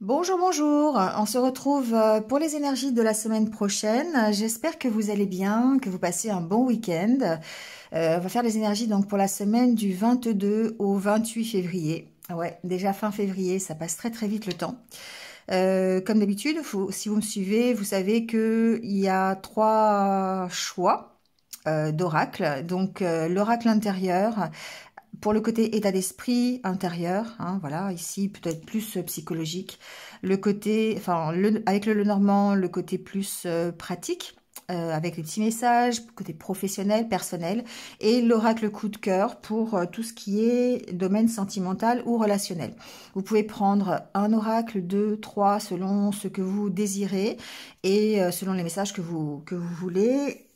Bonjour, bonjour. On se retrouve pour les énergies de la semaine prochaine. J'espère que vous allez bien, que vous passez un bon week-end. On va faire les énergies donc pour la semaine du 22 au 28 février. Ouais, déjà fin février, ça passe très très vite le temps. Comme d'habitude, si vous me suivez, vous savez qu'il y a trois choix d'oracle. Donc l'oracle intérieur, pour le côté état d'esprit intérieur, hein, voilà, ici peut-être plus psychologique. Le côté, enfin, avec le Lenormand, le côté plus pratique, avec les petits messages, côté professionnel, personnel, et l'oracle coup de cœur pour tout ce qui est domaine sentimental ou relationnel. Vous pouvez prendre un oracle, deux, trois, selon ce que vous désirez et selon les messages que vous voulez,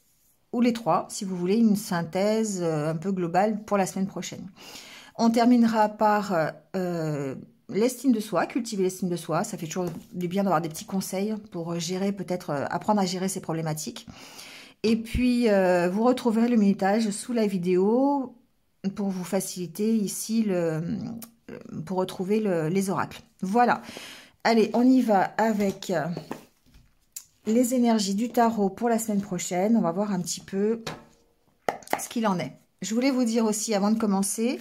ou les trois, si vous voulez une synthèse un peu globale pour la semaine prochaine. On terminera par l'estime de soi, cultiver l'estime de soi. Ça fait toujours du bien d'avoir des petits conseils pour gérer, peut-être apprendre à gérer ces problématiques. Et puis, vous retrouverez le minutage sous la vidéo pour vous faciliter ici, pour retrouver les oracles. Voilà. Allez, on y va avec les énergies du tarot pour la semaine prochaine. On va voir un petit peu ce qu'il en est. Je voulais vous dire aussi, avant de commencer,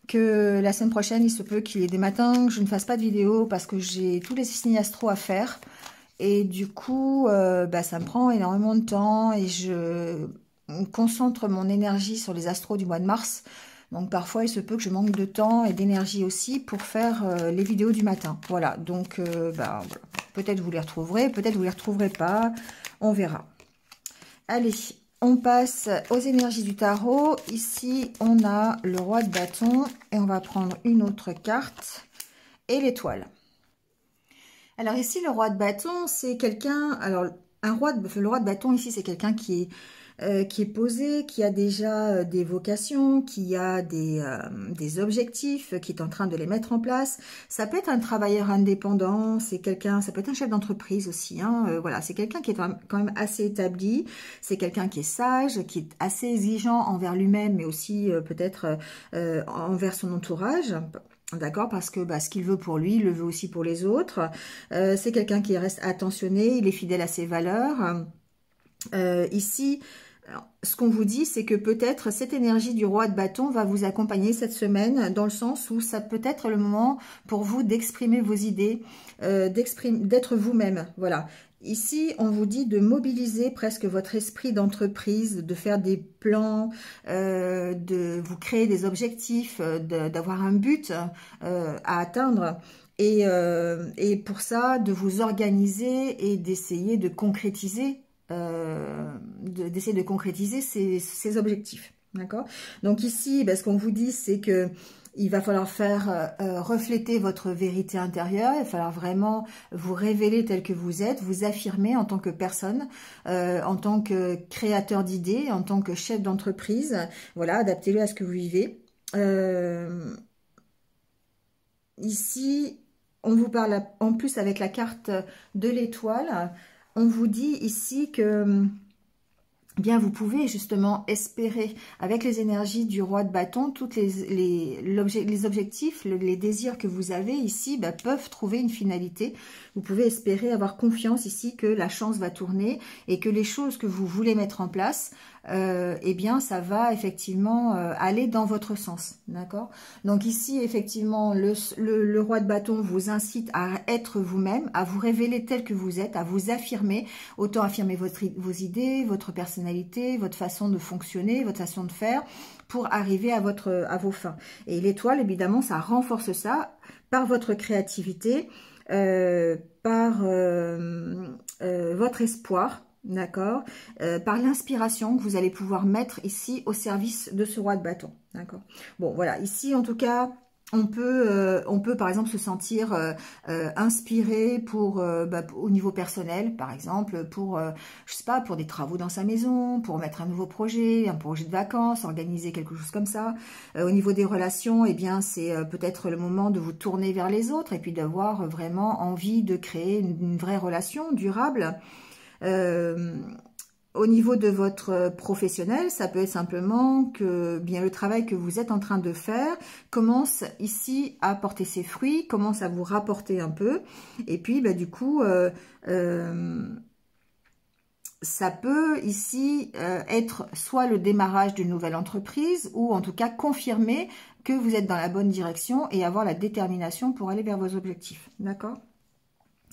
que la semaine prochaine, il se peut qu'il y ait des matins que je ne fasse pas de vidéo parce que j'ai tous les signes astro à faire. Et du coup, ça me prend énormément de temps et je concentre mon énergie sur les astros du mois de mars. Donc parfois, il se peut que je manque de temps et d'énergie aussi pour faire les vidéos du matin. Voilà, donc voilà. Peut-être vous les retrouverez, peut-être vous les retrouverez pas. On verra. Allez, on passe aux énergies du tarot. Ici, on a le roi de bâton et on va prendre une autre carte et l'étoile. Alors ici, le roi de bâton, c'est quelqu'un... Alors, le roi de bâton ici, c'est quelqu'un qui est posé, qui a déjà des vocations, qui a des objectifs, qui est en train de les mettre en place. Ça peut être un travailleur indépendant, c'est quelqu'un, ça peut être un chef d'entreprise aussi. Hein, voilà, c'est quelqu'un qui est quand même assez établi. C'est quelqu'un qui est sage, qui est assez exigeant envers lui-même, mais aussi peut-être envers son entourage. D'accord, parce que ce qu'il veut pour lui, il le veut aussi pour les autres. C'est quelqu'un qui reste attentionné, il est fidèle à ses valeurs. Ici, ce qu'on vous dit, c'est que peut-être cette énergie du roi de bâton va vous accompagner cette semaine, dans le sens où ça peut être le moment pour vous d'exprimer vos idées, d'être vous-même. Voilà. Ici, on vous dit de mobiliser presque votre esprit d'entreprise, de faire des plans, de vous créer des objectifs, d'avoir un but à atteindre. Et pour ça, de vous organiser et d'essayer de concrétiser ces objectifs. D'accord? Donc ici, ce qu'on vous dit, c'est que il va falloir faire refléter votre vérité intérieure, il va falloir vraiment vous révéler tel que vous êtes, vous affirmer en tant que personne, en tant que créateur d'idées, en tant que chef d'entreprise. Voilà, adaptez-le à ce que vous vivez. Ici, on vous parle en plus avec la carte de l'étoile. On vous dit ici que bien vous pouvez justement espérer avec les énergies du roi de bâton, toutes les objectifs, les désirs que vous avez ici peuvent trouver une finalité. Vous pouvez espérer avoir confiance ici que la chance va tourner et que les choses que vous voulez mettre en place, eh bien ça va effectivement aller dans votre sens. D'accord? Donc ici effectivement le roi de bâton vous incite à être vous-même, à vous révéler tel que vous êtes, à vous affirmer, autant affirmer vos idées, votre personnalité, votre façon de fonctionner, votre façon de faire pour arriver à vos fins. Et l'étoile évidemment ça renforce ça par votre créativité, par votre espoir. D'accord, par l'inspiration que vous allez pouvoir mettre ici au service de ce roi de bâton. D'accord. Bon, voilà. Ici, en tout cas, on peut par exemple se sentir inspiré au niveau personnel, par exemple, je sais pas, pour des travaux dans sa maison, pour mettre un nouveau projet, un projet de vacances, organiser quelque chose comme ça. Au niveau des relations, eh bien, c'est peut-être le moment de vous tourner vers les autres et puis d'avoir vraiment envie de créer une vraie relation durable. au niveau de votre professionnel, ça peut être simplement que bien le travail que vous êtes en train de faire commence ici à porter ses fruits, commence à vous rapporter un peu. Et puis, bah, du coup, ça peut ici être soit le démarrage d'une nouvelle entreprise ou en tout cas confirmer que vous êtes dans la bonne direction et avoir la détermination pour aller vers vos objectifs. D'accord ?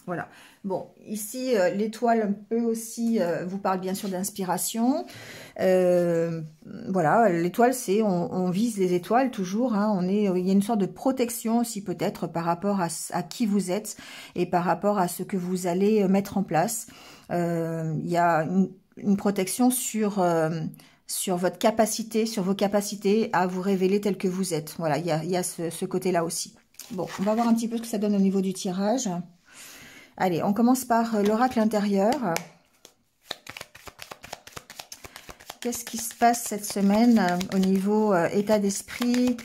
Voilà. Bon, ici, l'étoile peut aussi vous parle bien sûr d'inspiration. Voilà, l'étoile, c'est on vise les étoiles toujours. Hein, il y a une sorte de protection aussi peut-être par rapport à qui vous êtes et par rapport à ce que vous allez mettre en place. Il y a une protection sur votre capacité, sur vos capacités à vous révéler tel que vous êtes. Voilà, il y a ce côté-là aussi. Bon, on va voir un petit peu ce que ça donne au niveau du tirage. Allez, on commence par l'oracle intérieur. Qu'est-ce qui se passe cette semaine au niveau état d'esprit,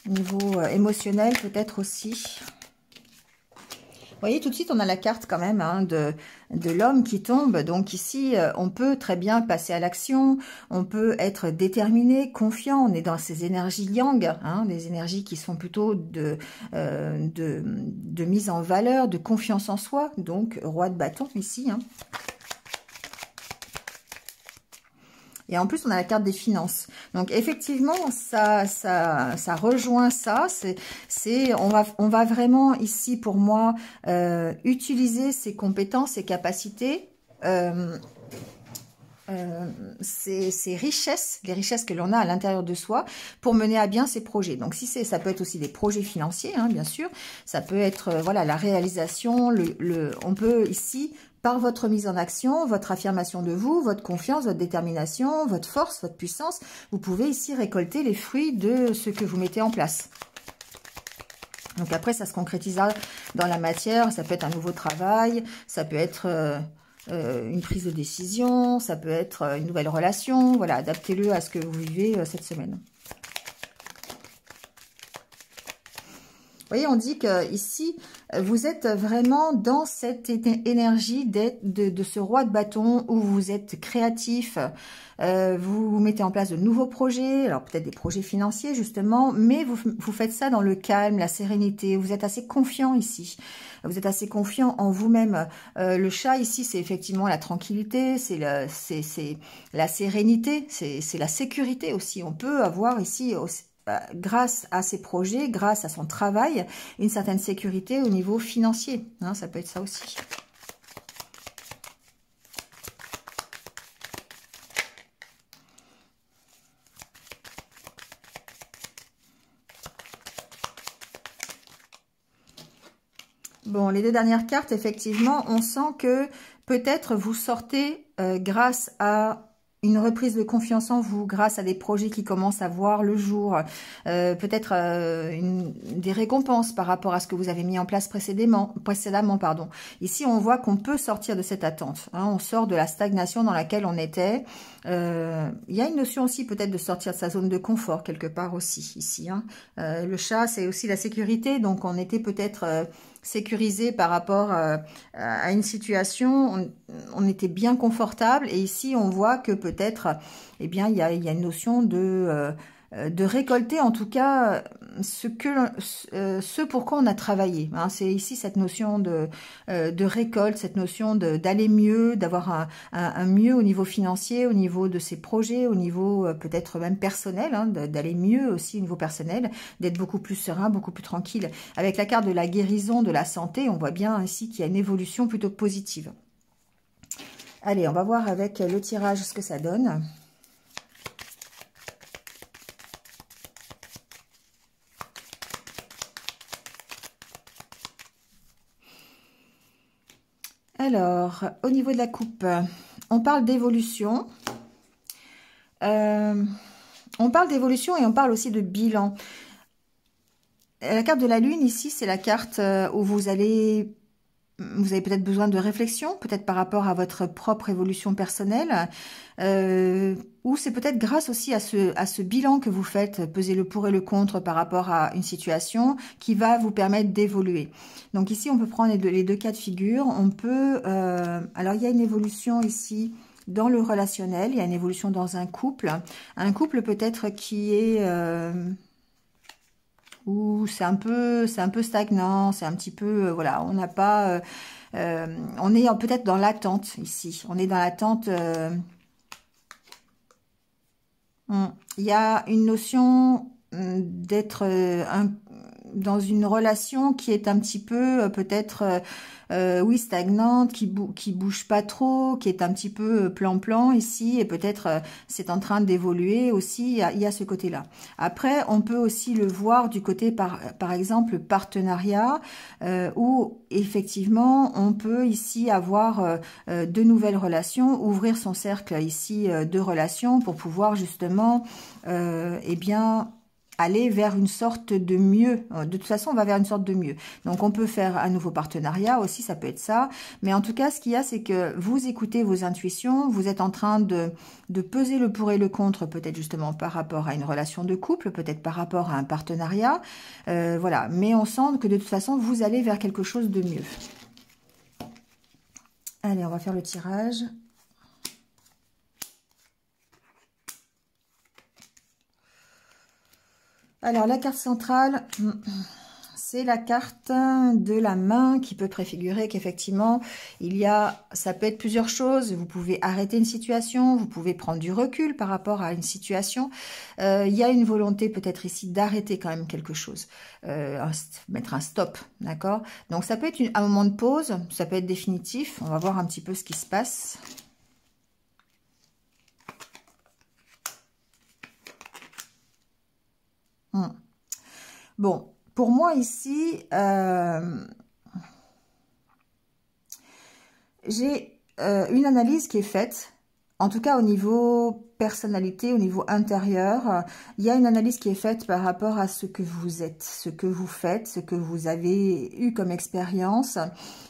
au niveau émotionnel peut-être aussi? Vous voyez, tout de suite, on a la carte quand même hein, de l'homme qui tombe. Donc ici, on peut très bien passer à l'action, on peut être déterminé, confiant. On est dans ces énergies yang, hein, des énergies qui sont plutôt de mise en valeur, de confiance en soi. Donc, roi de bâton ici. Hein. Et en plus, on a la carte des finances. Donc, effectivement, ça rejoint ça. On va vraiment ici, pour moi, utiliser ses compétences, ses capacités, ces richesses, les richesses que l'on a à l'intérieur de soi pour mener à bien ses projets. Donc, ça peut être aussi des projets financiers, hein, bien sûr. Ça peut être, voilà, la réalisation. On peut ici par votre mise en action, votre affirmation de vous, votre confiance, votre détermination, votre force, votre puissance, vous pouvez ici récolter les fruits de ce que vous mettez en place. Donc après, ça se concrétisera dans la matière, ça peut être un nouveau travail, ça peut être une prise de décision, ça peut être une nouvelle relation, voilà, adaptez-le à ce que vous vivez cette semaine. Vous voyez, on dit que ici, vous êtes vraiment dans cette énergie de ce roi de bâton où vous êtes créatif, vous mettez en place de nouveaux projets, alors peut-être des projets financiers justement, mais vous faites ça dans le calme, la sérénité, vous êtes assez confiant ici. Vous êtes assez confiant en vous-même. Le chat ici, c'est effectivement la tranquillité, c'est la sérénité, c'est la sécurité aussi. On peut avoir ici grâce à ses projets, grâce à son travail, une certaine sécurité au niveau financier. Hein, ça peut être ça aussi. Bon, les deux dernières cartes, effectivement, on sent que peut-être vous sortez grâce à une reprise de confiance en vous, grâce à des projets qui commencent à voir le jour, peut-être des récompenses par rapport à ce que vous avez mis en place précédemment. Pardon. Ici, on voit qu'on peut sortir de cette attente. Hein, on sort de la stagnation dans laquelle on était. Il y a une notion aussi peut-être de sortir de sa zone de confort quelque part aussi ici. Hein. Le chat, c'est aussi la sécurité, donc on était peut-être sécurisé par rapport à une situation, on était bien confortable et ici on voit que peut-être eh bien il y a une notion de récolter en tout cas ce pour quoi on a travaillé. Hein. C'est ici cette notion de récolte, cette notion d'aller mieux, d'avoir un mieux au niveau financier, au niveau de ses projets, au niveau peut-être même personnel, hein, d'aller mieux aussi au niveau personnel, d'être beaucoup plus serein, beaucoup plus tranquille. Avec la carte de la guérison, de la santé, on voit bien ici qu'il y a une évolution plutôt positive. Allez, on va voir avec le tirage ce que ça donne. Alors, au niveau de la coupe, on parle d'évolution. On parle d'évolution et on parle aussi de bilan. La carte de la lune ici, c'est la carte où vous avez peut-être besoin de réflexion, peut-être par rapport à votre propre évolution personnelle, ou c'est peut-être grâce aussi à ce bilan que vous faites, peser le pour et le contre par rapport à une situation qui va vous permettre d'évoluer. Donc ici, on peut prendre les deux cas de figure. On peut, alors il y a une évolution ici dans le relationnel, il y a une évolution dans un couple peut-être qui est où c'est un peu stagnant, c'est un petit peu voilà, on n'a pas on est peut-être dans l'attente ici, on est dans l'attente. Il y a une notion d'être dans une relation qui est un petit peu peut-être oui stagnante, qui bouge pas trop, qui est un petit peu plan-plan ici, et peut-être c'est en train d'évoluer aussi, il y a ce côté-là. Après, on peut aussi le voir du côté par exemple partenariat, où effectivement on peut ici avoir de nouvelles relations, ouvrir son cercle ici de relations pour pouvoir justement eh bien aller vers une sorte de mieux. De toute façon, on va vers une sorte de mieux. Donc, on peut faire un nouveau partenariat aussi, ça peut être ça. Mais en tout cas, ce qu'il y a, c'est que vous écoutez vos intuitions, vous êtes en train de peser le pour et le contre, peut-être justement par rapport à une relation de couple, peut-être par rapport à un partenariat. Voilà. Mais on sent que de toute façon, vous allez vers quelque chose de mieux. Allez, on va faire le tirage. Alors, la carte centrale, c'est la carte de la main qui peut préfigurer qu'effectivement, ça peut être plusieurs choses. Vous pouvez arrêter une situation, vous pouvez prendre du recul par rapport à une situation. Il y a une volonté peut-être ici d'arrêter quand même quelque chose, mettre un stop, d'accord? Donc, ça peut être un moment de pause, ça peut être définitif. On va voir un petit peu ce qui se passe. Bon, pour moi ici, j'ai une analyse qui est faite, en tout cas au niveau personnalité, au niveau intérieur, il y a une analyse qui est faite par rapport à ce que vous êtes, ce que vous faites, ce que vous avez eu comme expérience,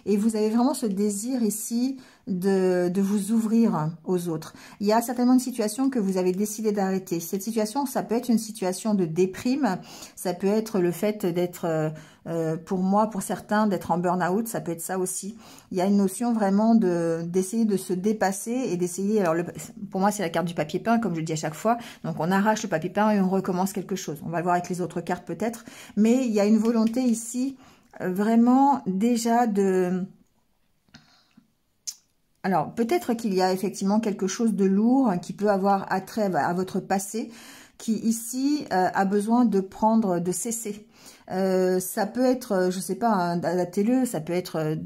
et vous avez vraiment ce désir ici de vous ouvrir aux autres. Il y a certainement une situation que vous avez décidé d'arrêter. Cette situation, ça peut être une situation de déprime, ça peut être le fait d'être, pour moi, pour certains, d'être en burn-out, ça peut être ça aussi. Il y a une notion vraiment d'essayer de se dépasser et d'essayer, alors pour moi c'est la carte du papier peint, comme je le dis à chaque fois, donc on arrache le papier peint et on recommence quelque chose. On va le voir avec les autres cartes peut-être, mais il y a une volonté ici, vraiment déjà de... Alors, peut-être qu'il y a effectivement quelque chose de lourd qui peut avoir attrait à votre passé, qui ici a besoin de cesser. Ça peut être, je sais pas, adaptez-le, ça peut être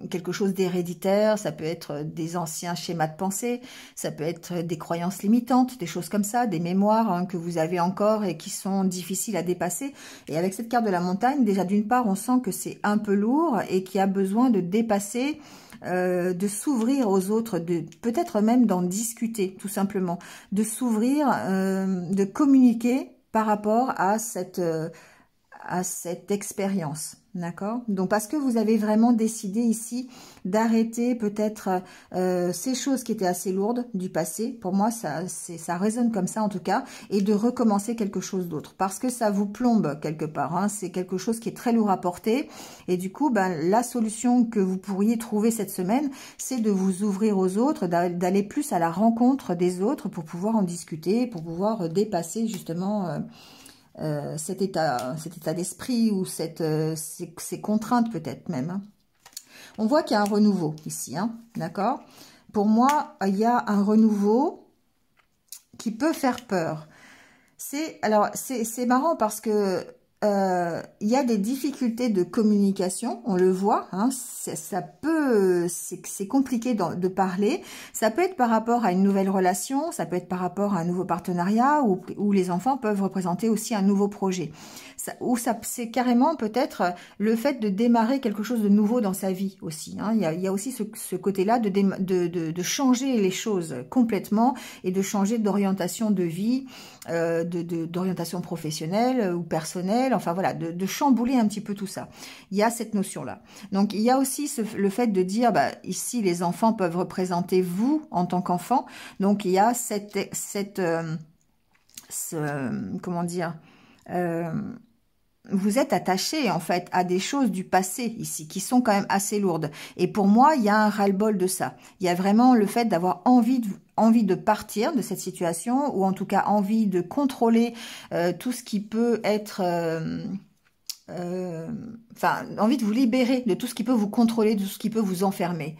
quelque chose d'héréditaire, ça peut être des anciens schémas de pensée, ça peut être des croyances limitantes, des choses comme ça, des mémoires que vous avez encore et qui sont difficiles à dépasser. Et avec cette carte de la montagne, déjà d'une part, on sent que c'est un peu lourd et qu'il y a besoin de dépasser, de s'ouvrir aux autres, de peut-être même d'en discuter, tout simplement, de s'ouvrir, de communiquer par rapport à cette expérience, d'accord? Donc, parce que vous avez vraiment décidé ici d'arrêter peut-être ces choses qui étaient assez lourdes du passé, pour moi, ça résonne comme ça en tout cas, et de recommencer quelque chose d'autre, parce que ça vous plombe quelque part, hein, c'est quelque chose qui est très lourd à porter, et du coup, la solution que vous pourriez trouver cette semaine, c'est de vous ouvrir aux autres, d'aller plus à la rencontre des autres pour pouvoir en discuter, pour pouvoir dépasser justement... cet état d'esprit ou ces contraintes peut-être même. Hein. On voit qu'il y a un renouveau ici, hein, d'accord? Pour moi, il y a un renouveau qui peut faire peur. Alors, c'est marrant parce que il y a des difficultés de communication, on le voit, hein, c'est compliqué de parler. Ça peut être par rapport à une nouvelle relation, ça peut être par rapport à un nouveau partenariat, où les enfants peuvent représenter aussi un nouveau projet. C'est carrément peut-être le fait de démarrer quelque chose de nouveau dans sa vie aussi. Hein. Il y a aussi ce côté-là de changer les choses complètement et de changer d'orientation de vie, d'orientation professionnelle ou personnelle, enfin voilà, de chambouler un petit peu tout ça. Il y a cette notion-là. Donc il y a aussi le fait de dire, ici les enfants peuvent représenter vous en tant qu'enfant. Donc il y a comment dire, vous êtes attaché en fait à des choses du passé ici qui sont quand même assez lourdes. Et pour moi, il y a un ras-le-bol de ça. Il y a vraiment le fait d'avoir envie de partir de cette situation, ou en tout cas envie de contrôler tout ce qui peut être... enfin, envie de vous libérer de tout ce qui peut vous contrôler, de tout ce qui peut vous enfermer,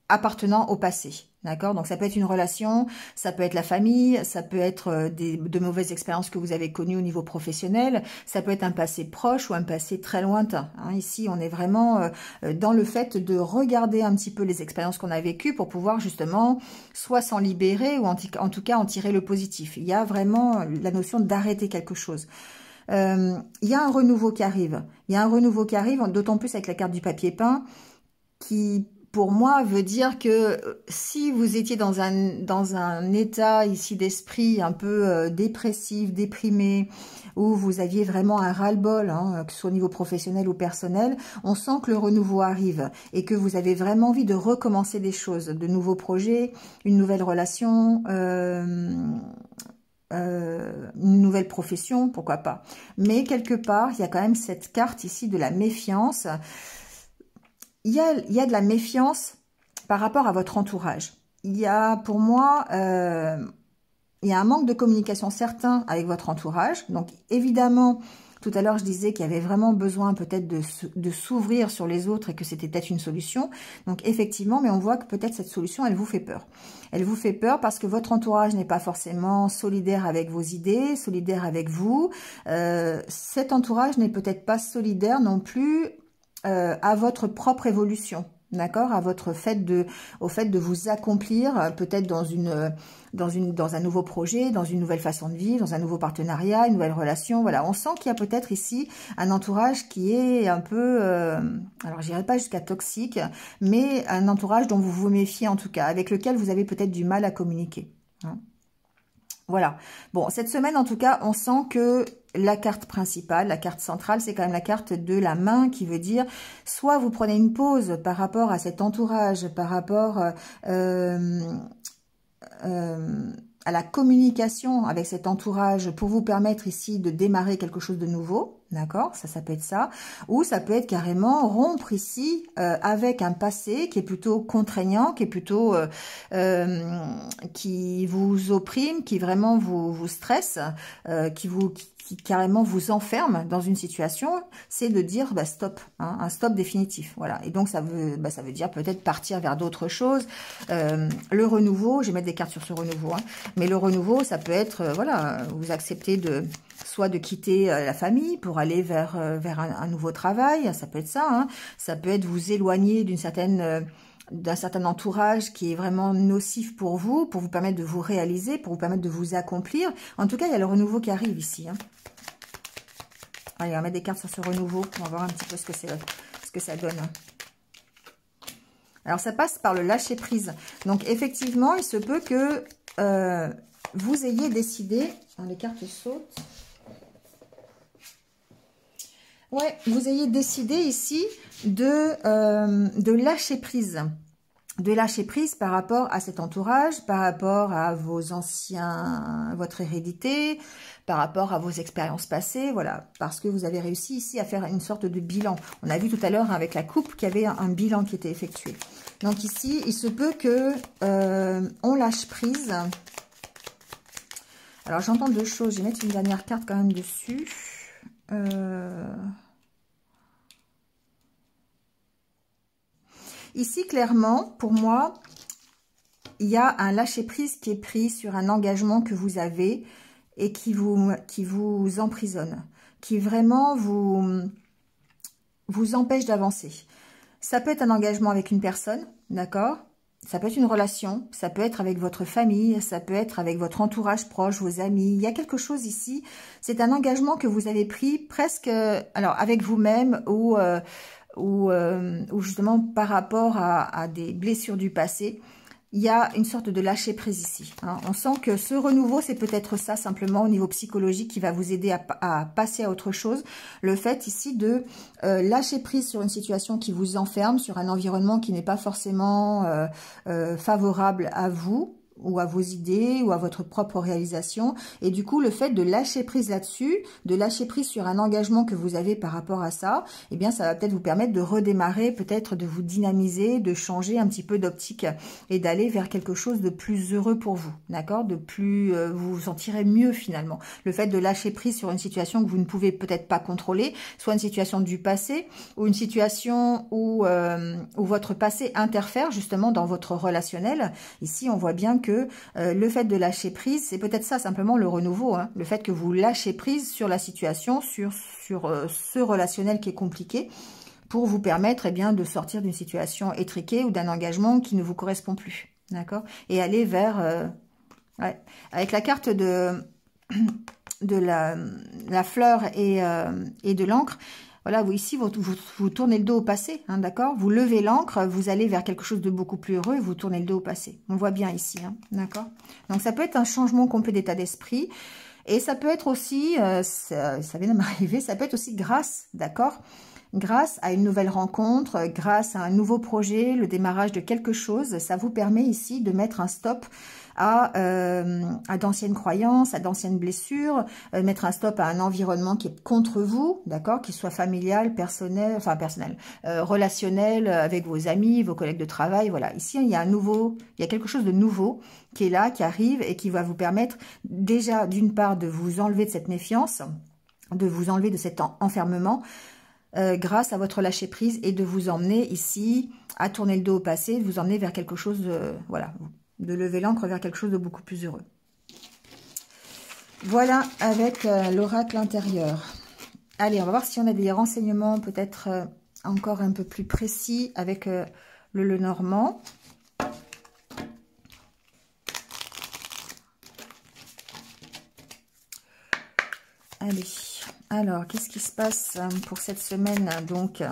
appartenant au passé. D'accord? Donc ça peut être une relation, ça peut être la famille, ça peut être de mauvaises expériences que vous avez connues au niveau professionnel, ça peut être un passé proche ou un passé très lointain. Hein. Ici, on est vraiment dans le fait de regarder un petit peu les expériences qu'on a vécues pour pouvoir justement soit s'en libérer ou en tout cas en tirer le positif. Il y a vraiment la notion d'arrêter quelque chose. Il y a un renouveau qui arrive. Il y a un renouveau qui arrive, d'autant plus avec la carte du papier peint, qui pour moi veut dire que si vous étiez dans un état ici d'esprit un peu dépressif, déprimé, où vous aviez vraiment un ras-le-bol, hein, que ce soit au niveau professionnel ou personnel, on sent que le renouveau arrive et que vous avez vraiment envie de recommencer des choses, de nouveaux projets, une nouvelle relation, une nouvelle profession, pourquoi pas. Mais quelque part, il y a quand même cette carte ici de la méfiance. Il y a de la méfiance par rapport à votre entourage. Il y a, pour moi, il y a un manque de communication certain avec votre entourage. Donc, évidemment, tout à l'heure, je disais qu'il y avait vraiment besoin peut-être de s'ouvrir sur les autres et que c'était peut-être une solution. Donc, effectivement, mais on voit que peut-être cette solution, elle vous fait peur. Elle vous fait peur parce que votre entourage n'est pas forcément solidaire avec vos idées, solidaire avec vous. Cet entourage n'est peut-être pas solidaire non plus à votre propre évolution, d'accord, à votre au fait de vous accomplir peut-être dans un nouveau projet, dans une nouvelle façon de vivre, dans un nouveau partenariat, une nouvelle relation. Voilà, on sent qu'il y a peut-être ici un entourage qui est un peu, alors j'irai pas jusqu'à toxique, mais un entourage dont vous vous méfiez en tout cas, avec lequel vous avez peut-être du mal à communiquer. Hein. Voilà. Bon, cette semaine, en tout cas, on sent que la carte principale, la carte centrale, c'est quand même la carte de la main qui veut dire soit vous prenez une pause par rapport à cet entourage, par rapport à la communication avec cet entourage pour vous permettre ici de démarrer quelque chose de nouveau, d'accord? Ça peut être ça. Ou ça peut être carrément rompre ici avec un passé qui est plutôt contraignant, qui est plutôt qui vous opprime, qui vraiment vous stresse, qui carrément vous enferme dans une situation, c'est de dire bah, stop, hein, un stop définitif. Voilà. Et donc ça veut dire peut-être partir vers d'autres choses. Le renouveau, je vais mettre des cartes sur ce renouveau, hein, mais le renouveau, ça peut être, voilà, vous acceptez soit de quitter la famille pour aller vers un nouveau travail, ça peut être ça, hein, ça peut être vous éloigner d'un certain entourage qui est vraiment nocif pour vous permettre de vous réaliser, pour vous permettre de vous accomplir. En tout cas, il y a le renouveau qui arrive ici. Hein. Allez, on va mettre des cartes sur ce renouveau. On va voir un petit peu ce que ça donne. Alors, ça passe par le lâcher-prise. Donc, effectivement, il se peut que vous ayez décidé... les cartes sautent. Ouais, vous ayez décidé ici de lâcher prise. De lâcher prise par rapport à cet entourage, par rapport à votre hérédité, par rapport à vos expériences passées, voilà. Parce que vous avez réussi ici à faire une sorte de bilan. On a vu tout à l'heure avec la coupe qu'il y avait un bilan qui était effectué. Donc ici, il se peut que on lâche prise. Alors j'entends deux choses. Je vais mettre une dernière carte quand même dessus. Ici, clairement, pour moi, il y a un lâcher-prise qui est pris sur un engagement que vous avez et qui vous emprisonne, qui vraiment vous empêche d'avancer. Ça peut être un engagement avec une personne, d'accord? Ça peut être une relation, ça peut être avec votre famille, ça peut être avec votre entourage proche, vos amis. Il y a quelque chose ici, c'est un engagement que vous avez pris presque, alors avec vous-même ou justement par rapport à des blessures du passé. Il y a une sorte de lâcher prise ici. Hein. On sent que ce renouveau, c'est peut-être ça simplement au niveau psychologique qui va vous aider à passer à autre chose. Le fait ici de lâcher prise sur une situation qui vous enferme, sur un environnement qui n'est pas forcément favorable à vous. ou à vos idées ou à votre propre réalisation. Et du coup, le fait de lâcher prise là-dessus, de lâcher prise sur un engagement que vous avez par rapport à ça, eh bien, ça va peut-être vous permettre de redémarrer, peut-être de vous dynamiser, de changer un petit peu d'optique et d'aller vers quelque chose de plus heureux pour vous, d'accord? De plus, vous vous sentirez mieux finalement. Le fait de lâcher prise sur une situation que vous ne pouvez peut-être pas contrôler, soit une situation du passé ou une situation où votre passé interfère justement dans votre relationnel. Ici, on voit bien que le fait de lâcher prise, c'est peut-être ça simplement le renouveau, hein, le fait que vous lâchez prise sur la situation, sur ce relationnel qui est compliqué, pour vous permettre bien de sortir d'une situation étriquée ou d'un engagement qui ne vous correspond plus, d'accord? Et aller vers... ouais, avec la carte de la fleur et de l'encre, voilà, vous ici, vous tournez le dos au passé, hein, d'accord? Vous levez l'encre, vous allez vers quelque chose de beaucoup plus heureux, vous tournez le dos au passé. On voit bien ici, hein, d'accord? Donc, ça peut être un changement complet d'état d'esprit. Et ça peut être aussi, ça vient de m'arriver, ça peut être aussi grâce, d'accord? Grâce à une nouvelle rencontre, grâce à un nouveau projet, le démarrage de quelque chose, ça vous permet ici de mettre un stop à d'anciennes croyances, à d'anciennes blessures, mettre un stop à un environnement qui est contre vous, d'accord, qu'il soit familial, personnel, relationnel, avec vos amis, vos collègues de travail, voilà. Ici, il y a quelque chose de nouveau qui est là, qui arrive et qui va vous permettre déjà, d'une part, de vous enlever de cette méfiance, de vous enlever de cet enfermement, grâce à votre lâcher prise et de vous emmener ici à tourner le dos au passé, de vous emmener vers quelque chose, voilà, de lever l'encre vers quelque chose de beaucoup plus heureux. Voilà avec l'oracle intérieur. Allez, on va voir si on a des renseignements peut-être encore un peu plus précis avec le Lenormand. Allez, alors, qu'est-ce qui se passe pour cette semaine, donc?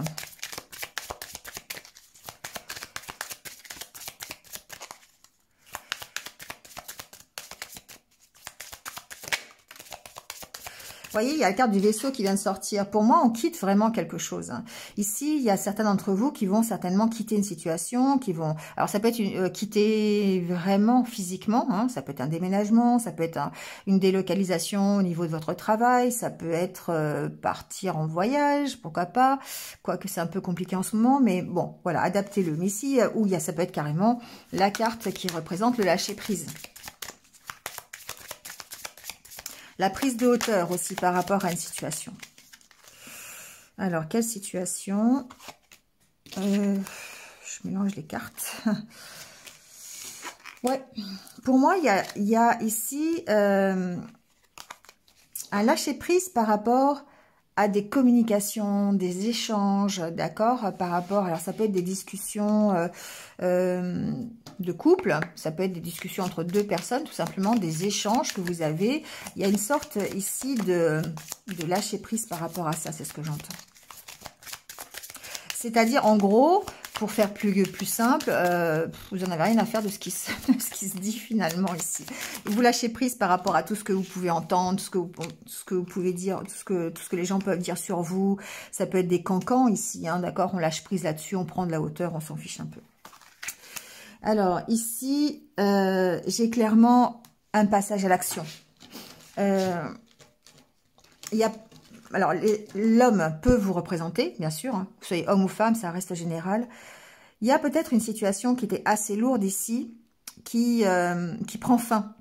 Vous voyez, il y a la carte du vaisseau qui vient de sortir. Pour moi, on quitte vraiment quelque chose. Ici, il y a certains d'entre vous qui vont certainement quitter une situation, qui vont... Alors, ça peut être quitter vraiment physiquement, hein, ça peut être un déménagement, ça peut être une délocalisation au niveau de votre travail, ça peut être partir en voyage, pourquoi pas, quoique c'est un peu compliqué en ce moment, mais bon, voilà, adaptez-le. Mais ici, où ça peut être carrément la carte qui représente le lâcher-prise. La prise de hauteur aussi par rapport à une situation. Alors, quelle situation? Je mélange les cartes. Ouais, pour moi, il y a ici un lâcher-prise par rapport à des communications, des échanges, d'accord, par rapport, alors ça peut être des discussions de couple, ça peut être des discussions entre deux personnes, tout simplement des échanges que vous avez. Il y a une sorte ici de lâcher prise par rapport à ça, c'est ce que j'entends. C'est-à-dire, en gros, pour faire plus simple, vous n'en avez rien à faire de ce qui se dit finalement ici. Vous lâchez prise par rapport à tout ce que vous pouvez entendre, tout ce que vous pouvez dire, tout ce que les gens peuvent dire sur vous. Ça peut être des cancans ici, hein, d'accord? On lâche prise là-dessus, on prend de la hauteur, on s'en fiche un peu. Alors, ici, j'ai clairement un passage à l'action. Il y a... Alors, l'homme peut vous représenter, bien sûr. Hein, que vous soyez homme ou femme, ça reste général. Il y a peut-être une situation qui était assez lourde ici, qui prend fin,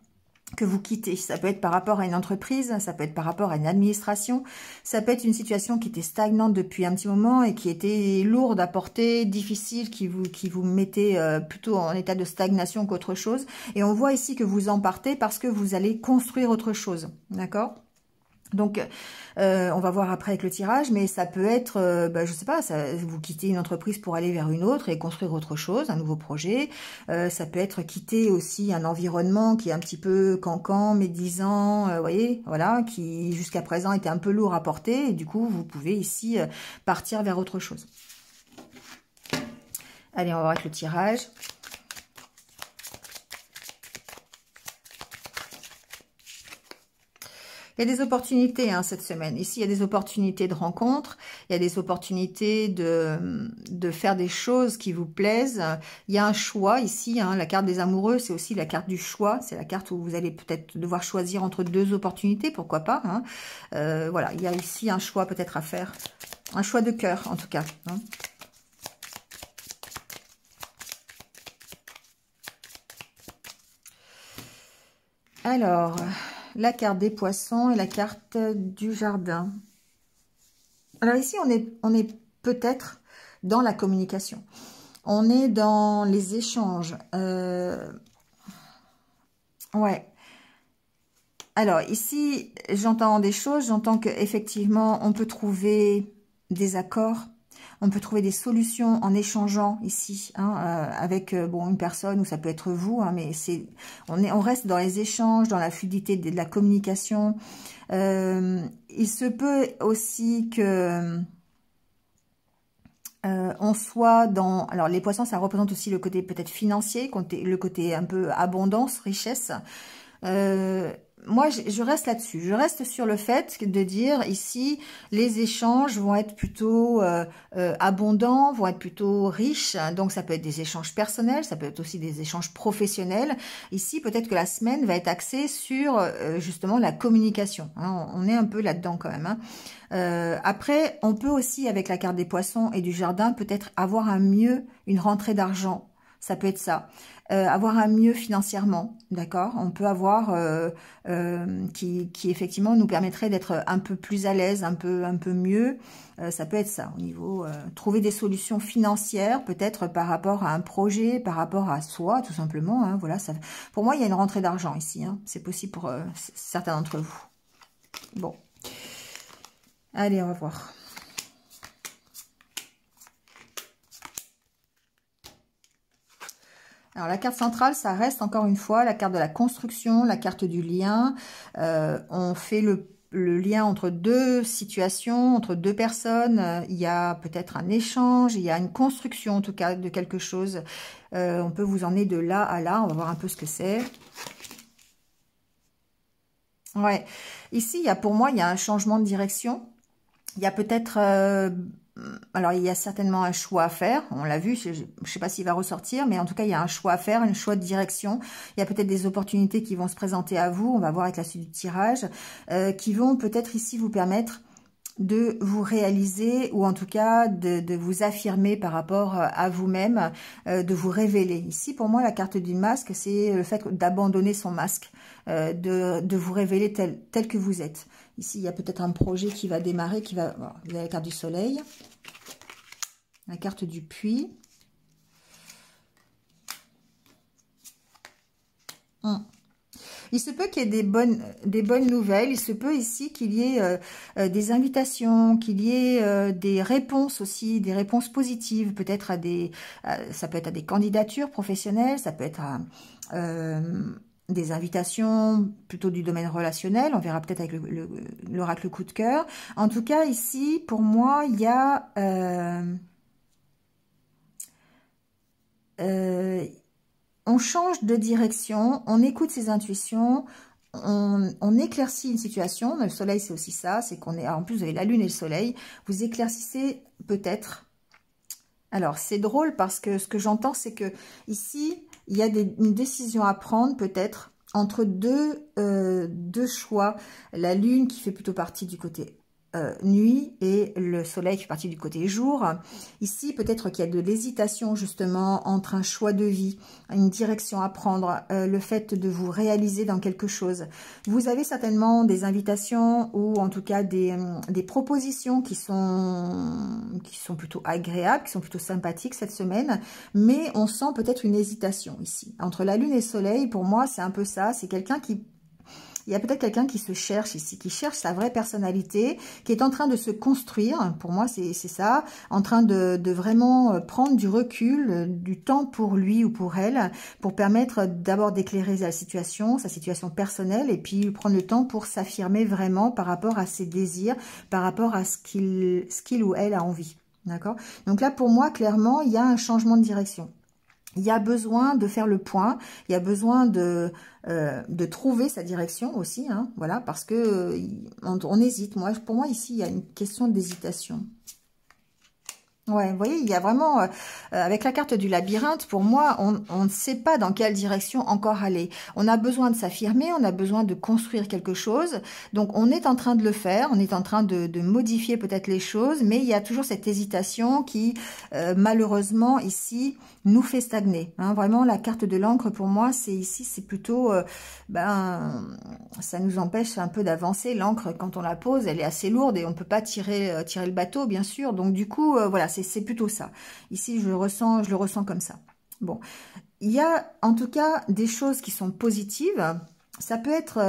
que vous quittez. Ça peut être par rapport à une entreprise, ça peut être par rapport à une administration, ça peut être une situation qui était stagnante depuis un petit moment et qui était lourde à porter, difficile, qui vous mettait plutôt en état de stagnation qu'autre chose. Et on voit ici que vous en partez parce que vous allez construire autre chose, d'accord ? Donc, on va voir après avec le tirage, mais ça peut être, je sais pas, vous quittez une entreprise pour aller vers une autre et construire autre chose, un nouveau projet. Ça peut être quitter aussi un environnement qui est un petit peu cancan, médisant, vous voyez, voilà, qui jusqu'à présent était un peu lourd à porter, et du coup, vous pouvez ici partir vers autre chose. Allez, on va voir avec le tirage. Il y a des opportunités hein, cette semaine. Ici, il y a des opportunités de rencontres, il y a des opportunités de faire des choses qui vous plaisent. Il y a un choix ici, hein, la carte des amoureux, c'est aussi la carte du choix. C'est la carte où vous allez peut-être devoir choisir entre deux opportunités, pourquoi pas. Hein. Voilà, il y a ici un choix peut-être à faire. Un choix de cœur, en tout cas. Hein. Alors, la carte des poissons et la carte du jardin. Alors ici, on est peut-être dans la communication. On est dans les échanges. Ouais. Alors ici, j'entends des choses. J'entends qu'effectivement, on peut trouver des accords. On peut trouver des solutions en échangeant ici hein, avec bon une personne ou ça peut être vous, hein, mais on reste dans les échanges, dans la fluidité de la communication. Il se peut aussi que on soit dans... Alors les poissons, ça représente aussi le côté peut-être financier, le côté un peu abondance, richesse. Moi, je reste là-dessus. Je reste sur le fait de dire ici, les échanges vont être plutôt abondants, vont être plutôt riches. Donc, ça peut être des échanges personnels, ça peut être aussi des échanges professionnels. Ici, peut-être que la semaine va être axée sur justement la communication. Hein, on est un peu là-dedans quand même. Hein. Après, on peut aussi, avec la carte des poissons et du jardin, peut-être avoir une rentrée d'argent. Ça peut être ça. Avoir un mieux financièrement, d'accord. On peut avoir qui effectivement nous permettrait d'être un peu plus à l'aise, un peu mieux. Ça peut être ça au niveau trouver des solutions financières, peut-être par rapport à un projet, par rapport à soi, tout simplement. Hein, voilà. Ça, pour moi, il y a une rentrée d'argent ici. Hein, c'est possible pour certains d'entre vous. Bon, allez, on va voir. Alors, la carte centrale, ça reste encore une fois la carte de la construction, la carte du lien. On fait le lien entre deux situations, entre deux personnes. Il y a peut-être un échange, il y a une construction en tout cas de quelque chose. On peut vous emmener de là à là. On va voir un peu ce que c'est. Ouais. Ici, pour moi, il y a un changement de direction. Il y a peut-être... alors, il y a certainement un choix à faire. On l'a vu, je ne sais pas s'il va ressortir, mais en tout cas, il y a un choix à faire, un choix de direction. Il y a peut-être des opportunités qui vont se présenter à vous. On va voir avec la suite du tirage, qui vont peut-être ici vous permettre de vous réaliser ou en tout cas de vous affirmer par rapport à vous-même, de vous révéler. Ici, pour moi, la carte du masque, c'est le fait d'abandonner son masque, de vous révéler tel que vous êtes. Ici, il y a peut-être un projet qui va démarrer, vous avez la carte du soleil, la carte du puits. Il se peut qu'il y ait des bonnes nouvelles. Il se peut ici qu'il y ait des invitations, qu'il y ait des réponses aussi, des réponses positives, peut-être ça peut être à des candidatures professionnelles, ça peut être à des invitations plutôt du domaine relationnel. On verra peut-être avec l'oracle coup de cœur. En tout cas, ici, pour moi, il y a... on change de direction, on écoute ses intuitions, on éclaircit une situation. Le soleil, c'est aussi ça, c'est qu'on est... En plus, vous avez la lune et le soleil. Vous éclaircissez peut-être... Alors, c'est drôle parce que ce que j'entends, c'est que ici, il y a une décision à prendre peut-être entre deux choix. La lune qui fait plutôt partie du côté nuit et le soleil qui fait partie du côté jour. Ici, peut-être qu'il y a de l'hésitation justement entre un choix de vie, une direction à prendre, le fait de vous réaliser dans quelque chose. Vous avez certainement des invitations ou en tout cas des propositions qui sont plutôt agréables, qui sont plutôt sympathiques cette semaine, mais on sent peut-être une hésitation ici. Entre la lune et le soleil, pour moi, c'est un peu ça, c'est quelqu'un qui... Il y a peut-être quelqu'un qui se cherche ici, qui cherche sa vraie personnalité, qui est en train de se construire, pour moi c'est ça, en train de vraiment prendre du recul, du temps pour lui ou pour elle, pour permettre d'abord d'éclairer sa situation personnelle, et puis prendre le temps pour s'affirmer vraiment par rapport à ses désirs, par rapport à ce qu'il ou elle a envie. D'accord? Donc là, pour moi, clairement, il y a un changement de direction. il y a besoin de faire le point, il y a besoin de trouver sa direction aussi, hein, voilà, parce que on hésite. Pour moi, ici, il y a une question d'hésitation. Ouais, vous voyez, il y a vraiment, avec la carte du labyrinthe, pour moi, on ne sait pas dans quelle direction encore aller. On a besoin de s'affirmer, on a besoin de construire quelque chose. Donc, on est en train de le faire, on est en train de modifier peut-être les choses, mais il y a toujours cette hésitation qui, malheureusement, ici, nous fait stagner. Hein. Vraiment, la carte de l'encre, pour moi, c'est ici, c'est plutôt, ça nous empêche un peu d'avancer. L'encre, quand on la pose, elle est assez lourde et on ne peut pas tirer le bateau, bien sûr. Donc, du coup, voilà, c'est plutôt ça. Ici, je le ressens comme ça. Bon, il y a en tout cas des choses qui sont positives. Ça peut être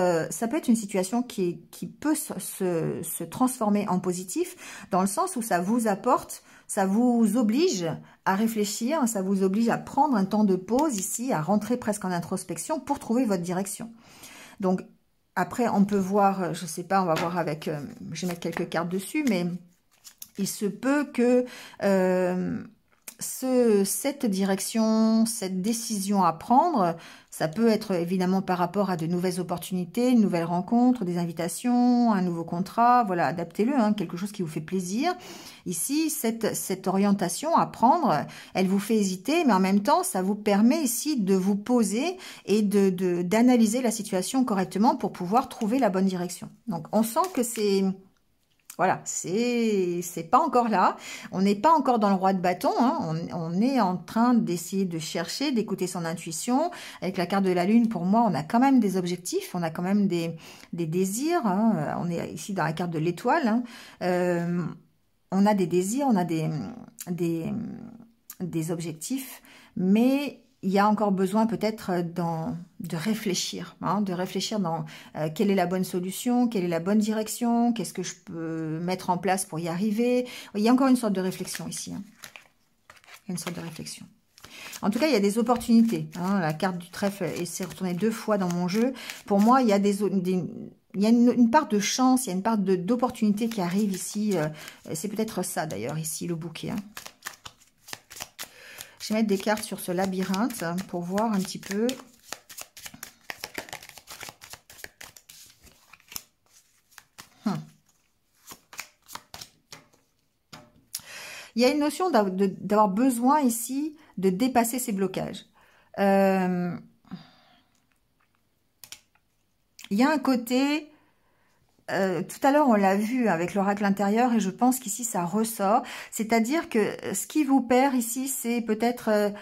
une situation qui peut se transformer en positif, dans le sens où ça vous apporte, ça vous oblige à réfléchir, ça vous oblige à prendre un temps de pause ici, à rentrer presque en introspection pour trouver votre direction. Donc, après, on peut voir, je sais pas, on va voir avec, je vais mettre quelques cartes dessus, mais il se peut que cette direction, cette décision à prendre, ça peut être évidemment par rapport à de nouvelles opportunités, une nouvelle rencontre, des invitations, un nouveau contrat, voilà, adaptez-le, hein, quelque chose qui vous fait plaisir. Ici, cette orientation à prendre, elle vous fait hésiter, mais en même temps, ça vous permet ici de vous poser et d'analyser la situation correctement pour pouvoir trouver la bonne direction. Donc, on sent que c'est... Voilà, c'est pas encore là. On n'est pas encore dans le roi de bâton. Hein. On est en train d'essayer de chercher, d'écouter son intuition. Avec la carte de la lune, pour moi, on a quand même des objectifs, on a quand même des désirs. Hein. On est ici dans la carte de l'étoile. Hein. On a des désirs, on a des objectifs, mais il y a encore besoin peut-être de réfléchir, hein, dans quelle est la bonne solution, quelle est la bonne direction, qu'est-ce que je peux mettre en place pour y arriver. Il y a encore une sorte de réflexion ici. Hein. Il y a une sorte de réflexion. En tout cas, il y a des opportunités. Hein. La carte du trèfle s'est retournée 2 fois dans mon jeu. Pour moi, il y a il y a une part de chance, il y a une part d'opportunité qui arrive ici. C'est peut-être ça d'ailleurs, ici, le bouquet. Hein. Je vais mettre des cartes sur ce labyrinthe pour voir un petit peu. Il y a une notion d'avoir besoin ici de dépasser ces blocages. Il y a un côté... tout à l'heure, on l'a vu avec l'oracle intérieur et je pense qu'ici, ça ressort. C'est-à-dire que ce qui vous perd ici, c'est peut-être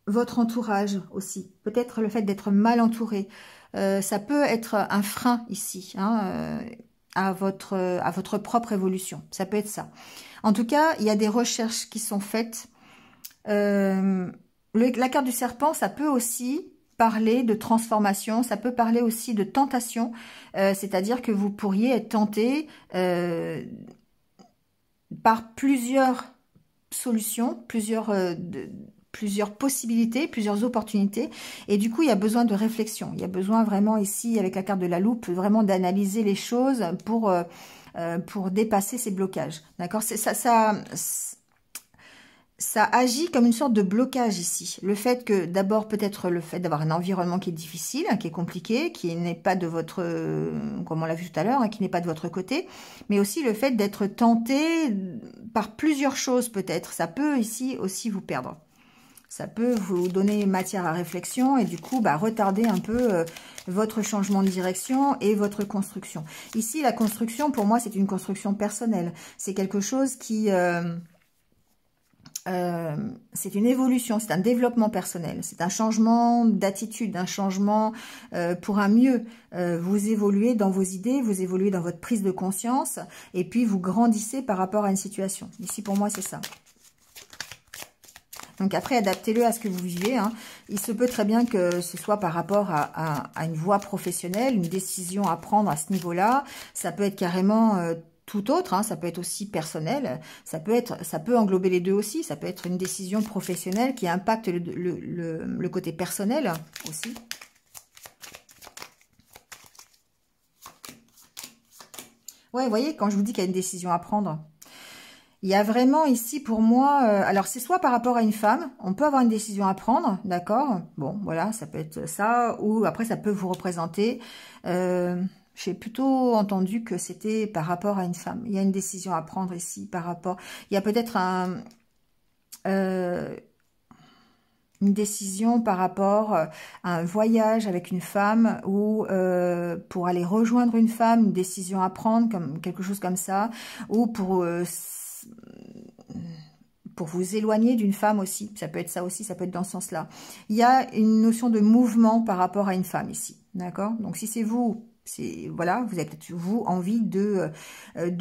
votre entourage aussi. Peut-être le fait d'être mal entouré. Ça peut être un frein ici, hein, à votre propre évolution. Ça peut être ça. En tout cas, il y a des recherches qui sont faites. La carte du serpent, ça peut aussi parler de transformation, ça peut parler aussi de tentation, c'est-à-dire que vous pourriez être tenté par plusieurs solutions, plusieurs possibilités, plusieurs opportunités, et du coup il y a besoin de réflexion, il y a besoin vraiment ici avec la carte de la loupe, vraiment d'analyser les choses pour dépasser ces blocages, d'accord? Ça agit comme une sorte de blocage ici. Le fait que, d'abord, peut-être le fait d'avoir un environnement qui est difficile, hein, qui est compliqué, qui n'est pas de votre, comme on l'a vu tout à l'heure, hein, qui n'est pas de votre côté, mais aussi le fait d'être tenté par plusieurs choses peut-être. Ça peut ici aussi vous perdre. Ça peut vous donner matière à réflexion et du coup, retarder un peu votre changement de direction et votre construction. Ici, la construction, pour moi, c'est une construction personnelle. C'est quelque chose qui... c'est une évolution, c'est un développement personnel, c'est un changement d'attitude, un changement pour un mieux. Vous évoluez dans vos idées, vous évoluez dans votre prise de conscience et puis vous grandissez par rapport à une situation. Ici, pour moi, c'est ça. Donc après, adaptez-le à ce que vous vivez. Hein. Il se peut très bien que ce soit par rapport à une voie professionnelle, une décision à prendre à ce niveau-là. Ça peut être carrément... tout autre, hein, ça peut être aussi personnel, ça peut englober les deux aussi, ça peut être une décision professionnelle qui impacte le côté personnel aussi. Ouais, vous voyez, quand je vous dis qu'il y a une décision à prendre, Il y a vraiment ici pour moi, alors c'est soit par rapport à une femme, on peut avoir une décision à prendre, d'accord? Bon, voilà, ça peut être ça, ou après ça peut vous représenter. J'ai plutôt entendu que c'était par rapport à une femme. Il y a une décision à prendre ici par rapport. Il y a peut-être une décision par rapport à un voyage avec une femme ou pour aller rejoindre une femme, une décision à prendre, comme quelque chose comme ça, ou pour vous éloigner d'une femme aussi. Ça peut être ça aussi, ça peut être dans ce sens-là. Il y a une notion de mouvement par rapport à une femme ici, d'accord? Donc si c'est vous, voilà, vous avez peut-être vous envie de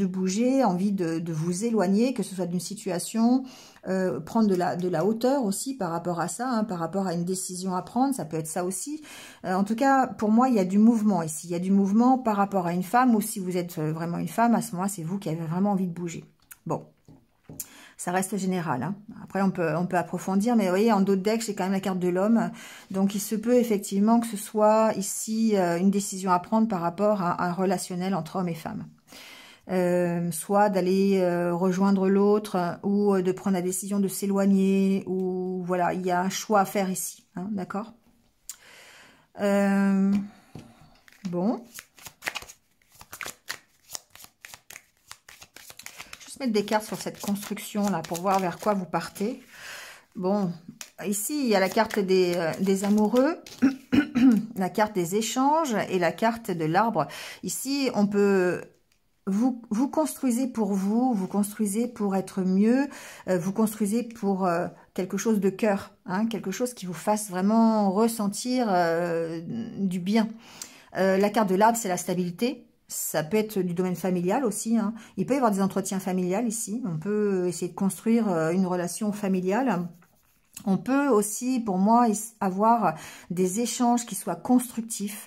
bouger, envie de vous éloigner, que ce soit d'une situation, prendre de la hauteur aussi par rapport à ça, hein, par rapport à une décision à prendre, ça peut être ça aussi. En tout cas, pour moi, il y a du mouvement ici. Il y a du mouvement par rapport à une femme, ou si vous êtes vraiment une femme, à ce moment-là, c'est vous qui avez vraiment envie de bouger. Bon. Ça reste général. Hein. Après, on peut approfondir, mais vous voyez, en d'autres decks, j'ai quand même la carte de l'homme. Donc, il se peut effectivement que ce soit ici une décision à prendre par rapport à un relationnel entre hommes et femmes. Soit d'aller rejoindre l'autre, ou de prendre la décision de s'éloigner, ou voilà, il y a un choix à faire ici. Hein, d'accord? Bon. Mettre des cartes sur cette construction là pour voir vers quoi vous partez. Bon, ici il y a la carte des amoureux, la carte des échanges et la carte de l'arbre. Ici on peut vous construisez pour vous construisez pour être mieux, vous construisez pour quelque chose de cœur, hein, quelque chose qui vous fasse vraiment ressentir du bien. La carte de l'arbre, c'est la stabilité. Ça peut être du domaine familial aussi. Hein. Il peut y avoir des entretiens familiales ici. On peut essayer de construire une relation familiale. On peut aussi, pour moi, avoir des échanges qui soient constructifs.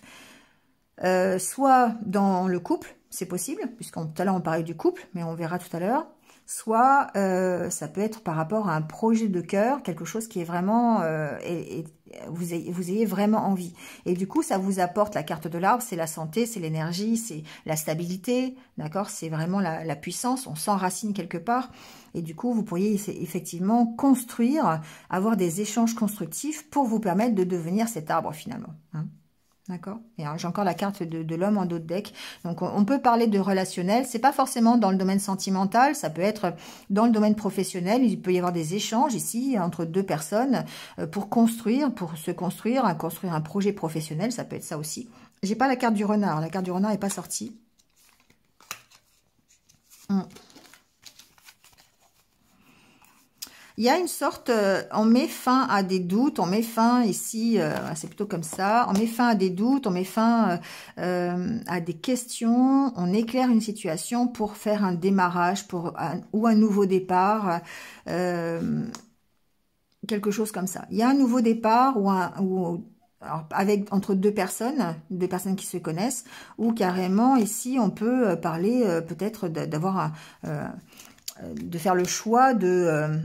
Soit dans le couple, c'est possible, puisqu'on tout à l'heure on parlait du couple, mais on verra tout à l'heure. Soit ça peut être par rapport à un projet de cœur, quelque chose qui est vraiment, vous ayez vraiment envie. Et du coup, ça vous apporte la carte de l'arbre, c'est la santé, c'est l'énergie, c'est la stabilité, d'accord? C'est vraiment la puissance, on s'enracine quelque part. Et du coup, vous pourriez effectivement construire, avoir des échanges constructifs pour vous permettre de devenir cet arbre finalement. Hein. D'accord. Et j'ai encore la carte de l'homme en d'autres decks. Donc, on peut parler de relationnel. C'est pas forcément dans le domaine sentimental. Ça peut être dans le domaine professionnel. Il peut y avoir des échanges ici entre deux personnes pour se construire un projet professionnel. Ça peut être ça aussi. J'ai pas la carte du renard. La carte du renard n'est pas sortie. Il y a une sorte, on met fin à des doutes, on met fin ici, c'est plutôt comme ça, on met fin à des doutes, on met fin à des questions, on éclaire une situation pour faire un démarrage ou un nouveau départ, quelque chose comme ça. Il y a un nouveau départ alors, entre deux personnes qui se connaissent, ou carrément ici on peut parler peut-être d'avoir de faire le choix enfin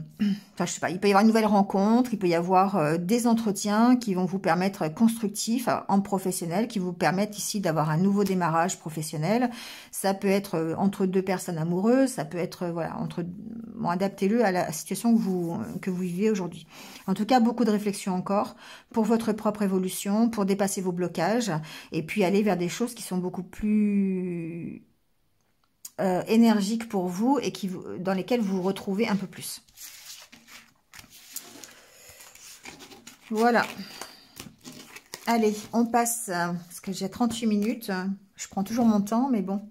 je sais pas, il peut y avoir une nouvelle rencontre, il peut y avoir des entretiens qui vont vous permettre constructifs en professionnel, qui vous permettent ici d'avoir un nouveau démarrage professionnel. Ça peut être entre deux personnes amoureuses, ça peut être voilà bon, adaptez-le à la situation que vous vivez aujourd'hui. En tout cas, beaucoup de réflexion encore pour votre propre évolution, pour dépasser vos blocages et puis aller vers des choses qui sont beaucoup plus énergiques pour vous et dans lesquelles vous vous retrouvez un peu plus. Voilà. Allez, on passe, parce que j'ai 38 minutes. Je prends toujours mon temps, mais bon.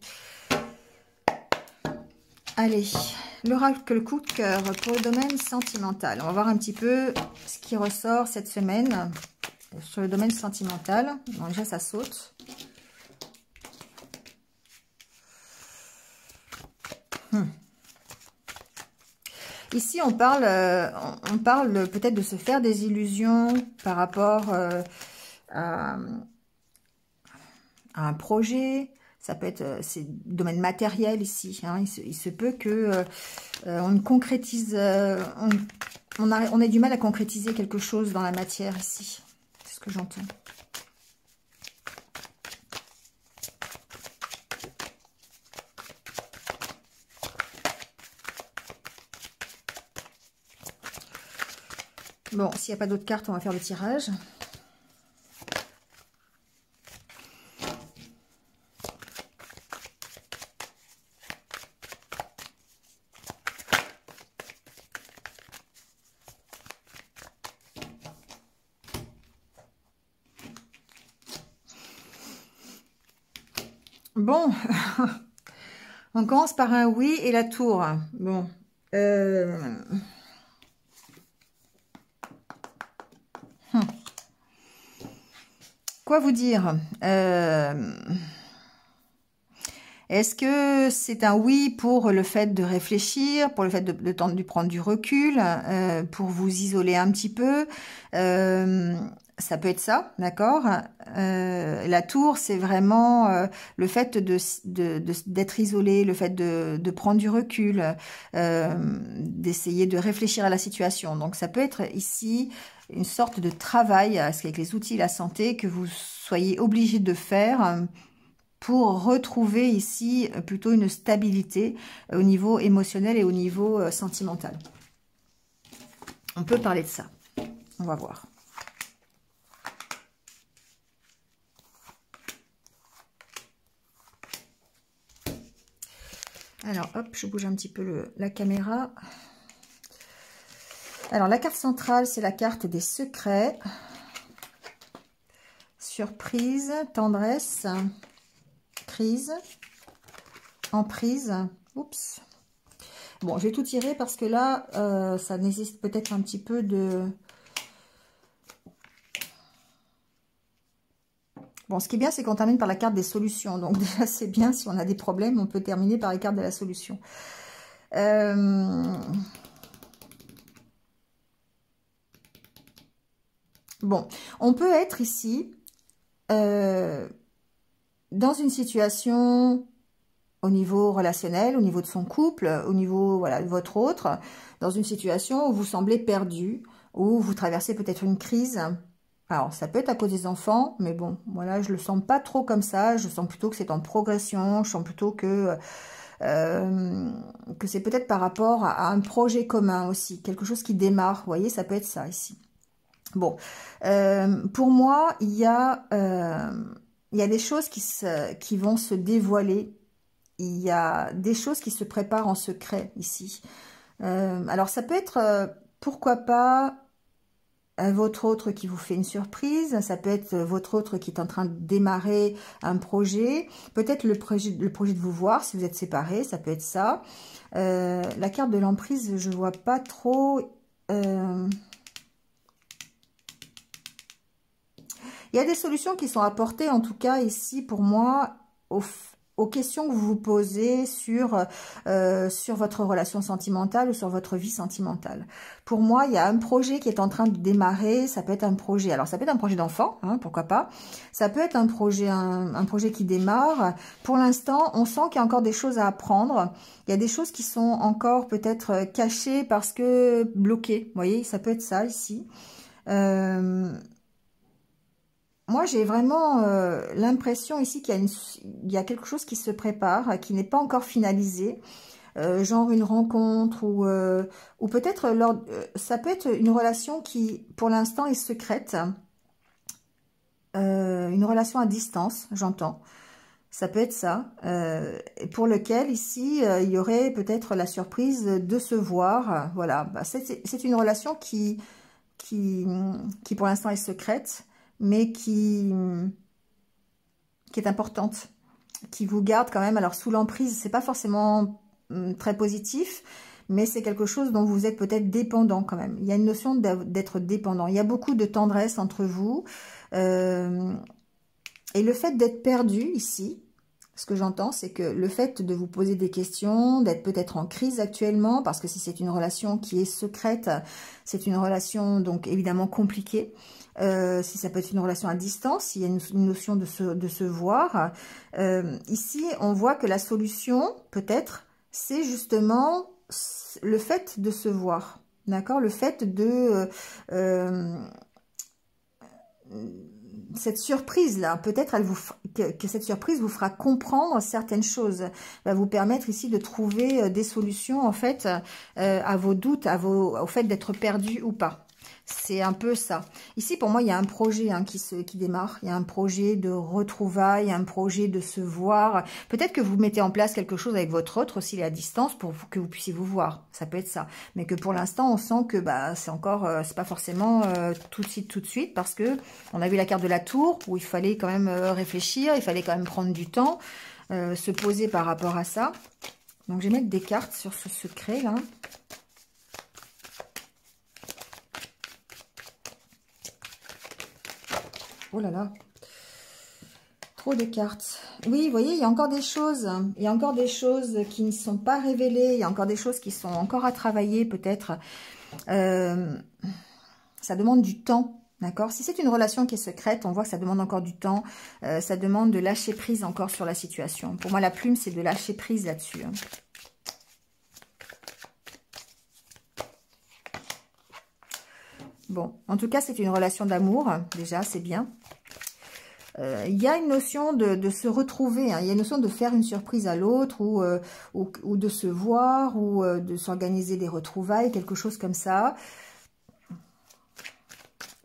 Allez, l'oracle coup de cœur pour le domaine sentimental. On va voir un petit peu ce qui ressort cette semaine sur le domaine sentimental. Bon, déjà, ça saute. Ici, on parle peut-être de se faire des illusions par rapport à un projet. Ça peut être, c'est domaine matériel ici. Hein. Il se peut que on concrétise, on ait du mal à concrétiser quelque chose dans la matière ici. C'est ce que j'entends. Bon, s'il n'y a pas d'autres cartes, on va faire le tirage. Bon, on commence par un oui et la tour. Bon, quoi vous dire? Est-ce que c'est un oui pour le fait de réfléchir, pour le fait de prendre du recul, pour vous isoler un petit peu? Ça peut être ça, d'accord? La tour, c'est vraiment le fait d'être isolé, le fait de prendre du recul, d'essayer de réfléchir à la situation. Donc, ça peut être ici une sorte de travail, avec les outils, la santé, que vous soyez obligé de faire pour retrouver ici plutôt une stabilité au niveau émotionnel et au niveau sentimental. On peut parler de ça. On va voir. Alors, hop, je bouge un petit peu la caméra. Alors, la carte centrale, c'est la carte des secrets. Surprise, tendresse, crise, emprise. Oups. Bon, je vais tout tirer parce que là, ça nécessite peut-être un petit peu de... Bon, ce qui est bien, c'est qu'on termine par la carte des solutions. Donc déjà, c'est bien, si on a des problèmes, on peut terminer par les cartes de la solution. Bon, on peut être ici dans une situation au niveau relationnel, au niveau de son couple, au niveau voilà, de votre autre, dans une situation où vous semblez perdu, où vous traversez peut-être une crise. Alors, ça peut être à cause des enfants, mais bon, voilà, je le sens pas trop comme ça. Je sens plutôt que c'est en progression. Je sens plutôt que c'est peut-être par rapport à un projet commun aussi. Quelque chose qui démarre, vous voyez, ça peut être ça ici. Bon, pour moi, il y a des choses qui vont se dévoiler. Il y a des choses qui se préparent en secret ici. Alors, ça peut être, pourquoi pas, votre autre qui vous fait une surprise, ça peut être votre autre qui est en train de démarrer un projet, peut-être le projet de vous voir si vous êtes séparés, ça peut être ça. La carte de l'emprise, je vois pas trop... Il y a des solutions qui sont apportées, en tout cas ici pour moi, aux questions que vous vous posez sur votre relation sentimentale ou sur votre vie sentimentale. Pour moi, il y a un projet qui est en train de démarrer. Ça peut être un projet, alors ça peut être un projet d'enfant, hein, pourquoi pas. Ça peut être un projet qui démarre. Pour l'instant, on sent qu'il y a encore des choses à apprendre. Il y a des choses qui sont encore peut-être cachées parce que bloquées. Vous voyez, ça peut être ça ici. Moi, j'ai vraiment l'impression ici qu'il y a quelque chose qui se prépare, qui n'est pas encore finalisé, genre une rencontre ou peut-être ça peut être une relation qui, pour l'instant, est secrète, une relation à distance, j'entends. Ça peut être ça, pour lequel ici, il y aurait peut-être la surprise de se voir. Voilà, bah, c'est une relation qui pour l'instant est secrète, mais qui est importante, qui vous garde quand même. Alors, sous l'emprise, c'est pas forcément très positif, mais c'est quelque chose dont vous êtes peut-être dépendant quand même. Il y a une notion d'être dépendant. Il y a beaucoup de tendresse entre vous. Et le fait d'être perdu ici, ce que j'entends, c'est que le fait de vous poser des questions, d'être peut-être en crise actuellement, parce que si c'est une relation qui est secrète, c'est une relation donc évidemment compliquée. Si ça peut être une relation à distance, il y a une notion de se voir. Ici, on voit que la solution, peut-être, c'est justement le fait de se voir. D'accord? Le fait de... cette surprise-là, peut-être que cette surprise vous fera comprendre certaines choses, va vous permettre ici de trouver des solutions, en fait, à vos doutes, au fait d'être perdu ou pas. C'est un peu ça. Ici, pour moi, il y a un projet hein, qui démarre. Il y a un projet de retrouvailles, un projet de se voir. Peut-être que vous mettez en place quelque chose avec votre autre, s'il est à distance, pour que vous puissiez vous voir. Ça peut être ça. Mais que pour l'instant, on sent que bah, c'est encore, c'est pas forcément tout de suite, parce que on a vu la carte de la tour, où il fallait quand même réfléchir, il fallait quand même prendre du temps, se poser par rapport à ça. Donc, je vais mettre des cartes sur ce secret, là. Oh là là, trop de cartes. Oui, vous voyez, il y a encore des choses. Il y a encore des choses qui ne sont pas révélées. Il y a encore des choses qui sont encore à travailler, peut-être. Ça demande du temps, d'accord? Si c'est une relation qui est secrète, on voit que ça demande encore du temps. Ça demande de lâcher prise encore sur la situation. Pour moi, la plume, c'est de lâcher prise là-dessus. Hein. Bon, en tout cas, c'est une relation d'amour. Déjà, c'est bien. Il y a une notion de se retrouver, hein. Il y a une notion de faire une surprise à l'autre ou de se voir ou de s'organiser des retrouvailles, quelque chose comme ça.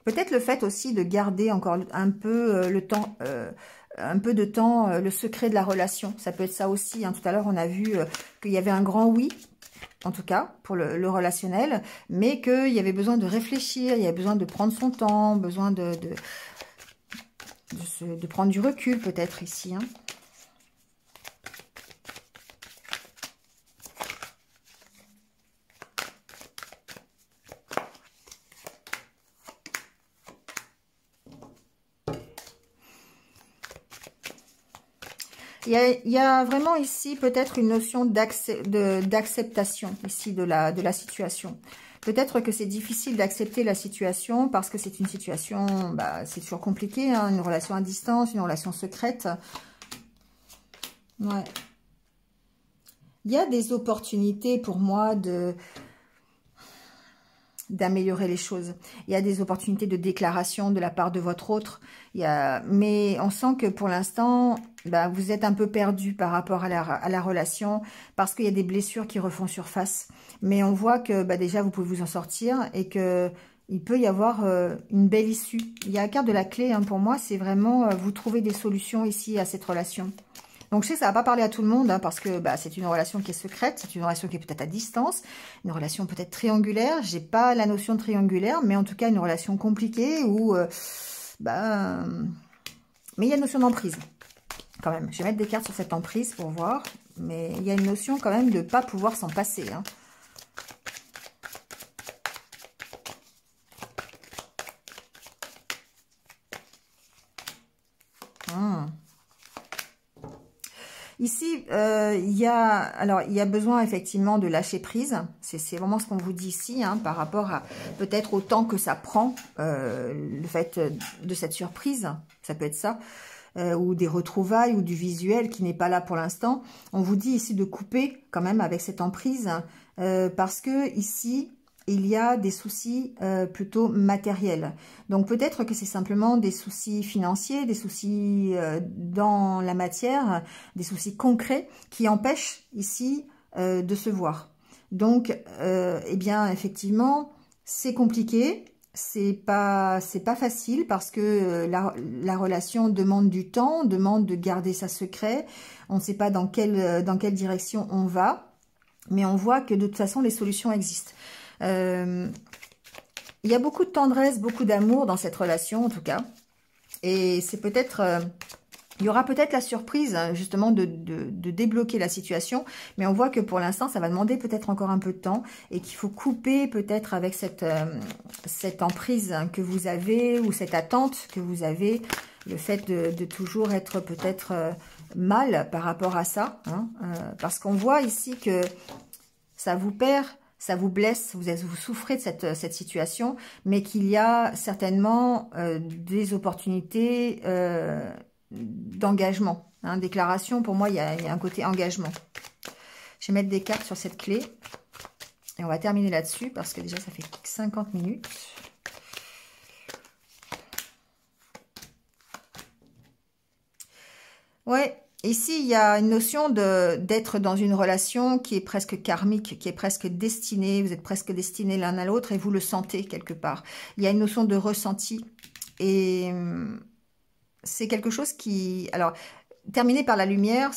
Peut-être le fait aussi de garder encore un peu le temps, un peu de temps, le secret de la relation. Ça peut être ça aussi. Hein. Tout à l'heure, on a vu qu'il y avait un grand oui, en tout cas, pour le relationnel, mais qu'il y avait besoin de réfléchir, il y avait besoin de prendre son temps, besoin de prendre du recul peut-être ici. Hein. Il y a vraiment ici peut-être une notion d'acceptation ici de la situation. Peut-être que c'est difficile d'accepter la situation parce que c'est une situation, bah, c'est toujours compliqué, hein, une relation à distance, une relation secrète. Ouais. Il y a des opportunités pour moi d'améliorer les choses. Il y a des opportunités de déclaration de la part de votre autre. Mais on sent que pour l'instant, bah, vous êtes un peu perdu par rapport à la relation parce qu'il y a des blessures qui refont surface. Mais on voit que bah, déjà, vous pouvez vous en sortir et que il peut y avoir une belle issue. Il y a la carte de la clé, hein, pour moi, c'est vraiment vous trouver des solutions ici à cette relation. Donc, je sais que ça va pas parler à tout le monde, hein, parce que bah, c'est une relation qui est secrète, c'est une relation qui est peut-être à distance, une relation peut-être triangulaire. J'ai pas la notion de triangulaire, mais en tout cas, une relation compliquée où... mais il y a une notion d'emprise, quand même. Je vais mettre des cartes sur cette emprise pour voir, mais il y a une notion quand même de pas pouvoir s'en passer, hein. Ici, il y a besoin effectivement de lâcher prise. C'est vraiment ce qu'on vous dit ici, hein, par rapport à peut-être au temps que ça prend, le fait de cette surprise, ça peut être ça, ou des retrouvailles ou du visuel qui n'est pas là pour l'instant. On vous dit ici de couper quand même avec cette emprise, parce que ici, il y a des soucis plutôt matériels. Donc peut-être que c'est simplement des soucis financiers, des soucis dans la matière, des soucis concrets qui empêchent ici de se voir. Donc, eh bien, effectivement, c'est compliqué, c'est pas facile parce que la relation demande du temps, demande de garder ça secret. On ne sait pas dans quelle direction on va, mais on voit que de toute façon, les solutions existent. Il y a beaucoup de tendresse, beaucoup d'amour dans cette relation en tout cas. Et c'est peut-être... il y aura peut-être la surprise justement de débloquer la situation. Mais on voit que pour l'instant, ça va demander peut-être encore un peu de temps. Et qu'il faut couper peut-être avec cette emprise que vous avez ou cette attente que vous avez. Le fait de toujours être peut-être mal par rapport à ça. Hein, parce qu'on voit ici que ça vous perd... Ça vous blesse, vous souffrez de cette situation, mais qu'il y a certainement des opportunités d'engagement. Hein, déclaration, pour moi, il y a un côté engagement. Je vais mettre des cartes sur cette clé. Et on va terminer là-dessus, parce que déjà, ça fait 50 minutes. Ouais, Ici, il y a une notion d'être dans une relation qui est presque karmique, qui est presque destinée. Vous êtes presque destinés l'un à l'autre et vous le sentez quelque part. Il y a une notion de ressenti. Et c'est quelque chose qui... Alors, terminé par la lumière,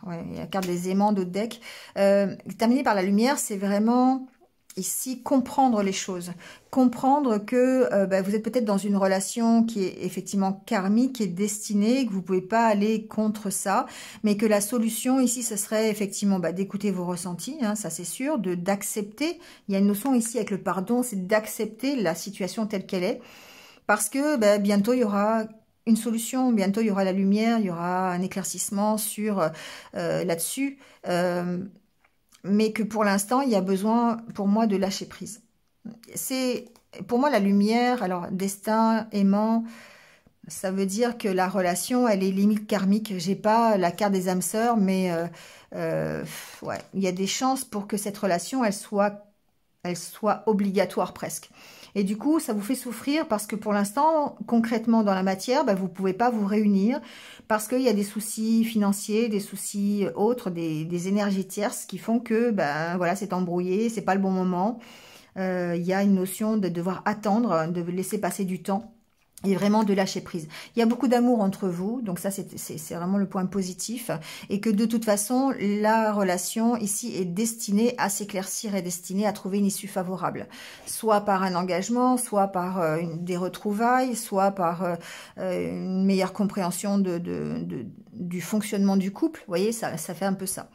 ouais, il y a la carte des aimants d'autres decks. Terminé par la lumière, c'est vraiment... Ici, comprendre les choses, comprendre que vous êtes peut-être dans une relation qui est effectivement karmique, qui est destinée, que vous pouvez pas aller contre ça, mais que la solution ici, ce serait effectivement d'écouter vos ressentis, hein, ça c'est sûr, d'accepter. Il y a une notion ici avec le pardon, c'est d'accepter la situation telle qu'elle est, parce que bientôt il y aura une solution, bientôt il y aura la lumière, il y aura un éclaircissement sur là-dessus. Mais que pour l'instant, il y a besoin, pour moi, de lâcher prise. C'est, pour moi, la lumière, alors, destin, aimant, ça veut dire que la relation, elle est limite karmique. J'ai pas la carte des âmes sœurs, mais ouais, il y a des chances pour que cette relation, elle soit obligatoire presque. Et du coup, ça vous fait souffrir parce que pour l'instant, concrètement dans la matière, vous ne pouvez pas vous réunir parce qu'il y a des soucis financiers, des soucis autres, des énergies tierces qui font que voilà, c'est embrouillé, c'est pas le bon moment. Il y a une notion de devoir attendre, de laisser passer du temps. Et vraiment de lâcher prise. Il y a beaucoup d'amour entre vous, donc ça c'est vraiment le point positif. Et que de toute façon, la relation ici est destinée à s'éclaircir, est destinée à trouver une issue favorable. Soit par un engagement, soit par des retrouvailles, soit par une meilleure compréhension du fonctionnement du couple. Vous voyez, ça fait un peu ça.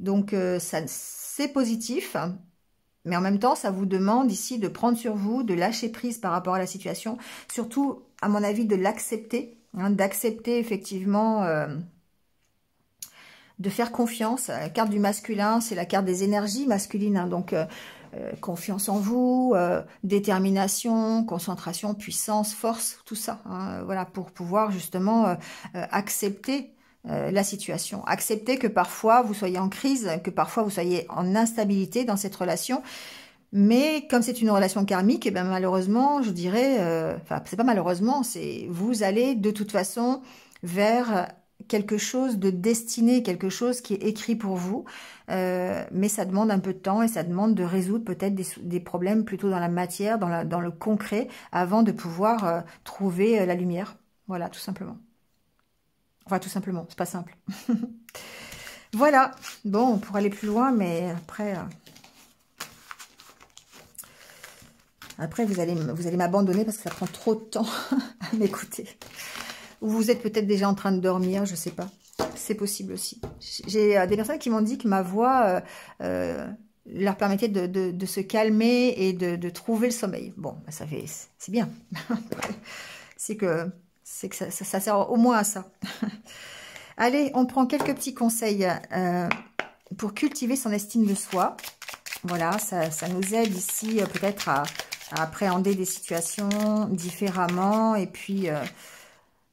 Donc c'est positif. Mais en même temps, ça vous demande ici de prendre sur vous, de lâcher prise par rapport à la situation. Surtout, à mon avis, de l'accepter. Hein, d'accepter effectivement, de faire confiance. La carte du masculin, c'est la carte des énergies masculines. Hein, donc, confiance en vous, détermination, concentration, puissance, force, tout ça. Hein, voilà, pour pouvoir justement accepter la situation. Accepter que parfois vous soyez en crise, que parfois vous soyez en instabilité dans cette relation, mais comme c'est une relation karmique, et malheureusement, je dirais, enfin c'est pas malheureusement, c'est vous allez de toute façon vers quelque chose de destiné, quelque chose qui est écrit pour vous, mais ça demande un peu de temps et ça demande de résoudre peut-être des problèmes plutôt dans la matière, dans le concret, avant de pouvoir trouver la lumière. Voilà, tout simplement. Enfin, tout simplement, c'est pas simple. Voilà. Bon, on pourrait aller plus loin, mais après vous allez m'abandonner parce que ça prend trop de temps à m'écouter. Ou vous êtes peut-être déjà en train de dormir, je sais pas. C'est possible aussi. J'ai des personnes qui m'ont dit que ma voix leur permettait de se calmer et de trouver le sommeil. Bon, c'est bien. c'est que ça sert au moins à ça. Allez, on prend quelques petits conseils pour cultiver son estime de soi. Voilà, ça nous aide ici peut-être à appréhender des situations différemment. Et puis,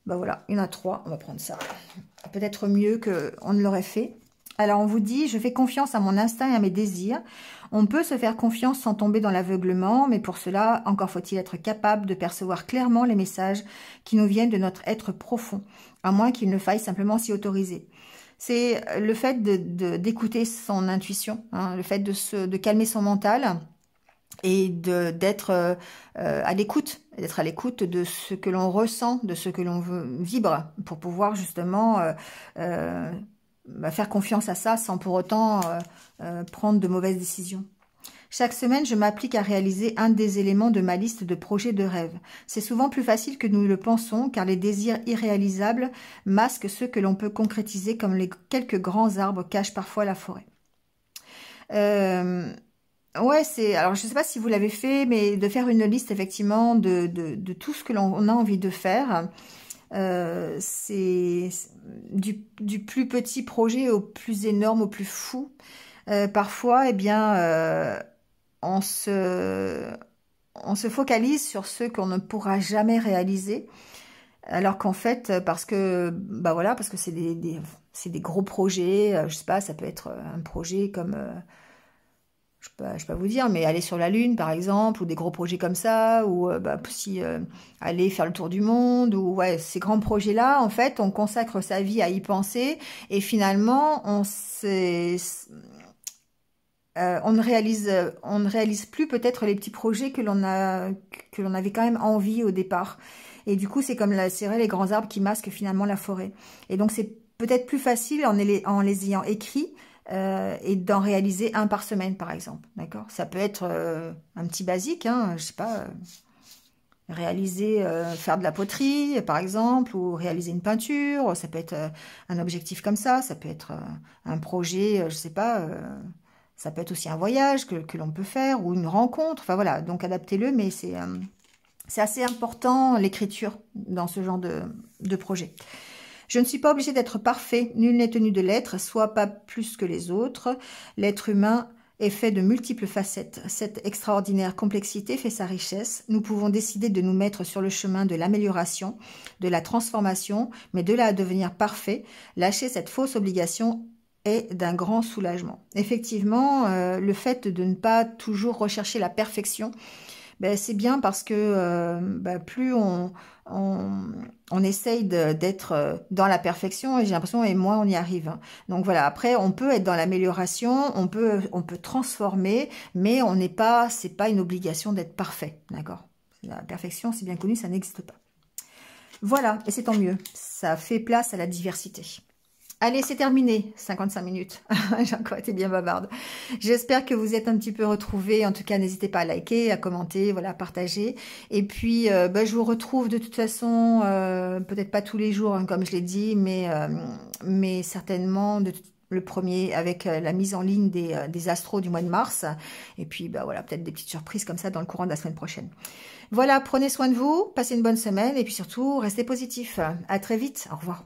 voilà, il y en a 3, on va prendre ça. Peut-être mieux qu'on ne l'aurait fait. Alors, on vous dit, je fais confiance à mon instinct et à mes désirs. On peut se faire confiance sans tomber dans l'aveuglement, mais pour cela, encore faut-il être capable de percevoir clairement les messages qui nous viennent de notre être profond, à moins qu'il ne faille simplement s'y autoriser. C'est le fait d'écouter son intuition, hein, le fait de calmer son mental et d'être à l'écoute, de ce que l'on ressent, de ce que l'on vibre, pour pouvoir justement faire confiance à ça sans pour autant prendre de mauvaises décisions. Chaque semaine, je m'applique à réaliser un des éléments de ma liste de projets de rêve. C'est souvent plus facile que nous le pensons, car les désirs irréalisables masquent ceux que l'on peut concrétiser, comme les quelques grands arbres cachent parfois la forêt. Ouais, alors je ne sais pas si vous l'avez fait, mais de faire une liste effectivement de tout ce que l'on a envie de faire. C'est du plus petit projet au plus énorme, au plus fou. Parfois, on se focalise sur ceux qu'on ne pourra jamais réaliser, alors qu'en fait, parce que c'est des gros projets, je sais pas, ça peut être un projet comme, je peux pas vous dire, mais aller sur la Lune, par exemple, ou des gros projets comme ça, ou aller faire le tour du monde, ou ouais, ces grands projets-là, en fait, on consacre sa vie à y penser, et finalement, on ne réalise plus peut-être les petits projets que l'on avait quand même envie au départ. Et du coup, c'est vrai, les grands arbres qui masquent finalement la forêt. Et donc, c'est peut-être plus facile en les ayant écrits et d'en réaliser un par semaine, par exemple. D'accord? Ça peut être un petit basique, hein, je sais pas, faire de la poterie, par exemple, ou réaliser une peinture. Ça peut être un objectif comme ça peut être un projet, je sais pas. Ça peut être aussi un voyage que l'on peut faire ou une rencontre. Enfin voilà, donc adaptez-le, mais c'est assez important l'écriture dans ce genre de projet. Je ne suis pas obligée d'être parfait, nul n'est tenu de l'être, soit pas plus que les autres. L'être humain est fait de multiples facettes. Cette extraordinaire complexité fait sa richesse. Nous pouvons décider de nous mettre sur le chemin de l'amélioration, de la transformation, mais de là à devenir parfait, lâcher cette fausse obligation est d'un grand soulagement. Effectivement, le fait de ne pas toujours rechercher la perfection, ben, c'est bien parce que plus on essaye d'être dans la perfection, et j'ai l'impression, et moins on y arrive. Hein. Donc voilà, après, on peut être dans l'amélioration, on peut transformer, mais c'est pas une obligation d'être parfait, d'accord? La perfection, c'est bien connu, ça n'existe pas. Voilà, et c'est tant mieux. Ça fait place à la diversité. Allez, c'est terminé, 55 minutes. J'ai encore été bien bavarde. J'espère que vous êtes un petit peu retrouvés. En tout cas, n'hésitez pas à liker, à commenter, voilà, à partager. Et puis, je vous retrouve de toute façon, peut-être pas tous les jours, hein, comme je l'ai dit, mais certainement le premier avec la mise en ligne des astros du mois de mars. Et puis, voilà, peut-être des petites surprises comme ça dans le courant de la semaine prochaine. Voilà, prenez soin de vous, passez une bonne semaine et puis surtout, restez positifs. À très vite, au revoir.